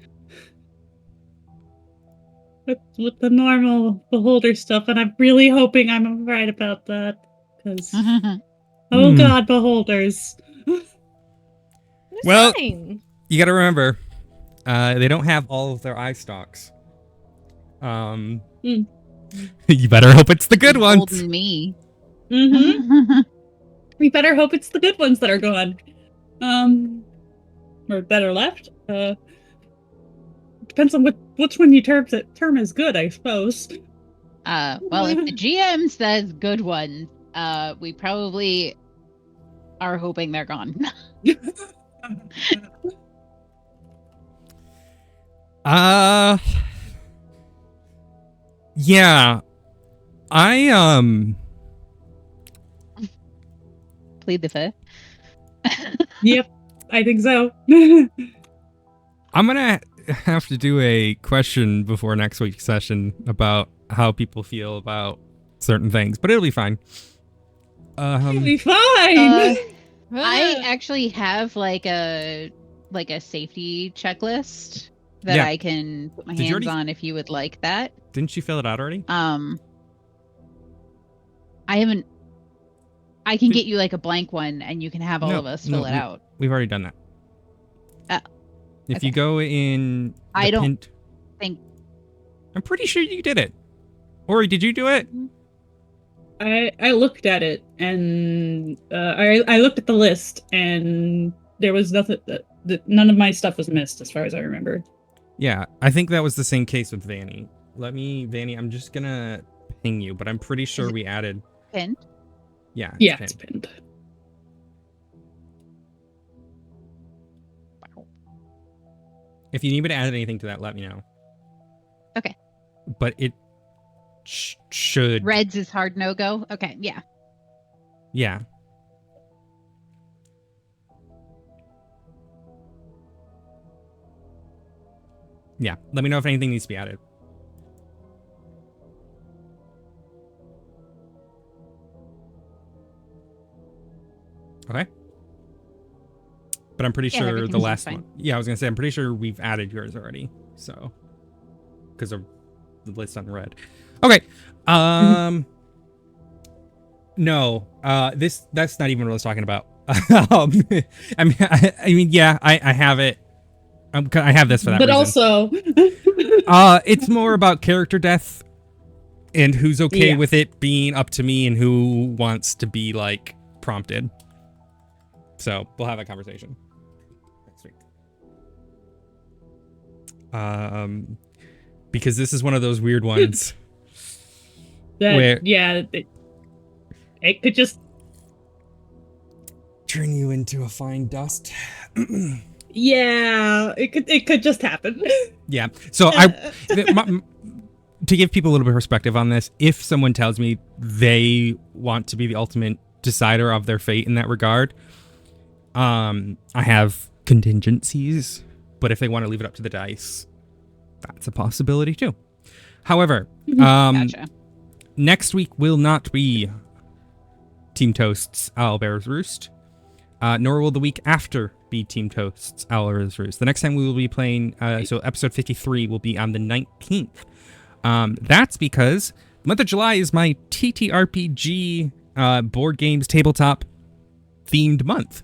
with the normal beholder stuff, and I'm really hoping I'm right about that because
Hmm.
God, beholders.
It's
Well-
fine.
You got to remember, they don't have all of their eye stalks. You better hope it's the good ones.
Holding me.
Mm-hmm. We better hope it's the good ones that are gone. Or that are left. Depends on which one you term as good, I suppose.
Well, if the GM says good ones, we probably are hoping they're gone.
Yeah. I
Plead the fifth.
Yep, I think so.
I'm gonna have to do a question before next week's session about how people feel about certain things, but it'll be fine.
It'll be fine.
I actually have like a safety checklist that
Yeah.
I can put my
Did you
hands
already-
on if you would like that.
Didn't you fill it out already?
I haven't. I can
Did-
get you like a blank one, and you can have all
No,
of us
no,
fill it out.
We've already done that. If you
okay.
go in,
I
the
don't
pinned-
think-
I'm pretty sure you did it. Ori, did you do it?
I looked at it and I looked at the list and there was nothing. None of my stuff was missed as far as I remember.
Yeah, I think that was the same case with Vanny. Vanny, I'm just gonna ping you, but I'm pretty sure
it-
we added.
Pinned.
Yeah. it's
Yeah,
pinned.
it's pinned.
If you need me to add anything to that, let me know.
Okay.
But it should.
Reds is hard no go. Okay, yeah.
Yeah. Yeah. Let me know if anything needs to be added. Okay. But I'm pretty
Yeah,
sure
everything
the
seems
last
fine.
one. Yeah, I was gonna say I'm pretty sure we've added yours already. So, because of the list on red. Okay. No. That's not even what I was talking about. I mean, yeah, I have it. I have this for that
But
reason.
also,
It's more about character death and who's okay
Yeah.
with it being up to me and who wants to be like prompted. So we'll have that conversation next week. Because this is one of those weird ones. Where-
it could just
Turn you into a fine dust.
it could just happen.
Yeah. So to give people a little bit of perspective on this, if someone tells me they want to be the ultimate decider of their fate in that regard, I have contingencies, but if they want to leave it up to the dice, that's a possibility too. However,
Gotcha.
next week will not be Team Toast's Owlbear's Roost, nor will the week after be Team Toast's Owlbear's Roost. The next time we will be playing, so episode 53 will be on the 19th. That's because the month of July is my TTRPG board games tabletop themed month.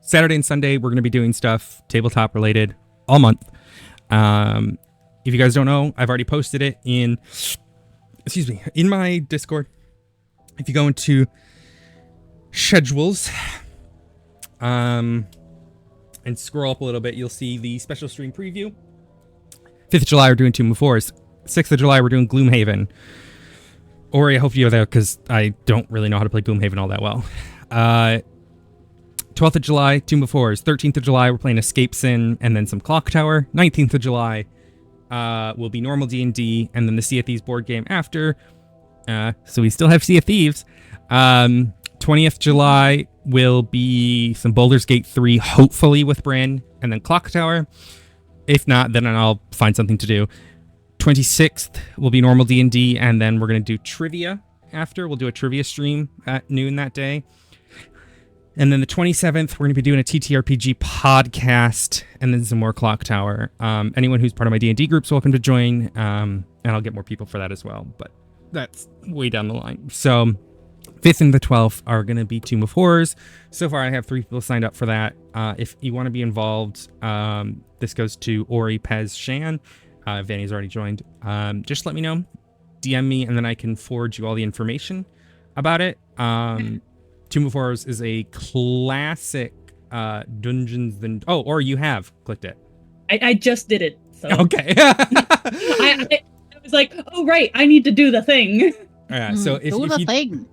Saturday and Sunday, we're going to be doing stuff tabletop related all month. If you guys don't know, I've already posted it in my Discord. If you go into schedules, and scroll up a little bit, you'll see the special stream preview. 5th of July, we're doing Tomb of Horrors. 6th of July, we're doing Gloomhaven. Ori, I hope you're there because I don't really know how to play Gloomhaven all that well. 12th of July, Tomb of Horrors. 13th of July, we're playing Escape Sin and then some Clock Tower. 19th of July will be normal D&D and then the Sea of Thieves board game after. So we still have Sea of Thieves. 20th July will be some Baldur's Gate 3, hopefully with Bryn, and then Clock Tower. If not, then I'll find something to do. 26th will be normal D&D, and then we're going to do trivia after. We'll do a trivia stream at noon that day. And then the 27th, we're going to be doing a TTRPG podcast, and then some more Clock Tower. Anyone who's part of my D&D group's welcome to join, and I'll get more people for that as well, but that's way down the line. So 5th and the 12th are going to be Tomb of Horrors. So far, I have 3 people signed up for that. If you want to be involved, this goes to Ori, Pez, Shan. Vanny's already joined. Just let me know. DM me, and then I can forward you all the information about it. Tomb of Horrors is a classic Dungeons and... Oh, or you have clicked it.
I just did it. So.
Okay.
I was like, oh, right, I need to do the thing.
Yeah, so if
do the
you...
thing.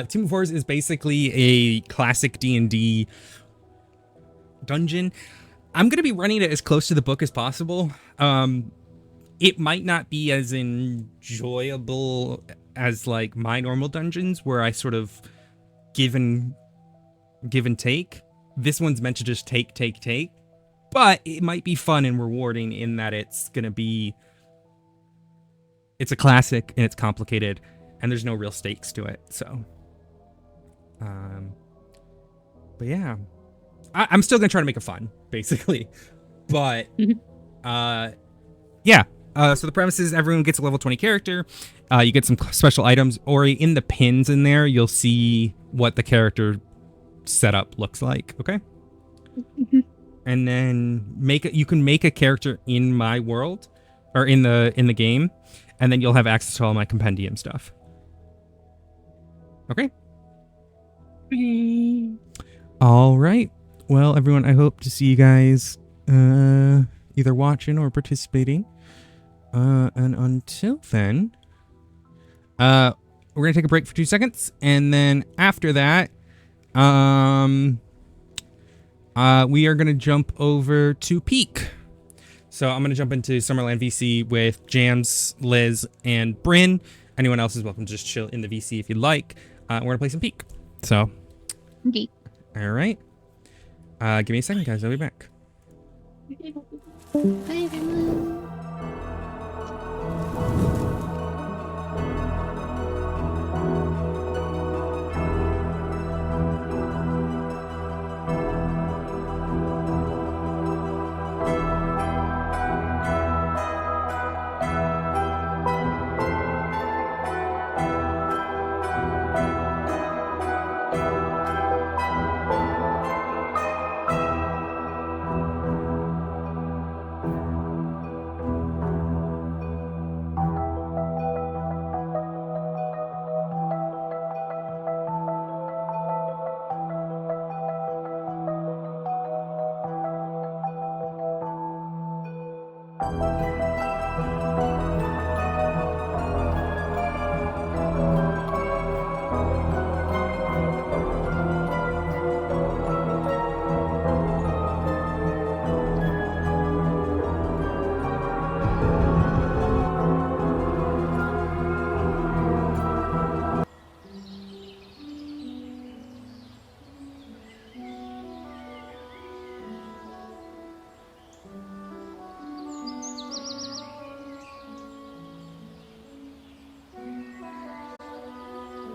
Tomb of Horrors is basically a classic D&D dungeon. I'm going to be running it as close to the book as possible. It might not be as enjoyable as like my normal dungeons where I sort of give and take. This one's meant to just take. But it might be fun and rewarding in that it's a classic and it's complicated and there's no real stakes to it. So, but yeah, I'm still going to try to make it fun, basically. But, yeah. So the premise is everyone gets a level 20 character. You get some special items. Ori, in the pins in there, you'll see what the character setup looks like. Okay. And then you can make a character in my world or in the game, and then you'll have access to all my compendium stuff. Okay. All right. Well, everyone, I hope to see you guys either watching or participating. And until then, we're gonna take a break for 2 seconds, and then after that, we are gonna jump over to Peak. So I'm gonna jump into Summerland VC with Jams, Liz, and Bryn. Anyone else is welcome to just chill in the VC if you'd like. We're gonna play some Peak. So,
Okay.
all right. Give me a second, guys. I'll be back.
Bye, everyone.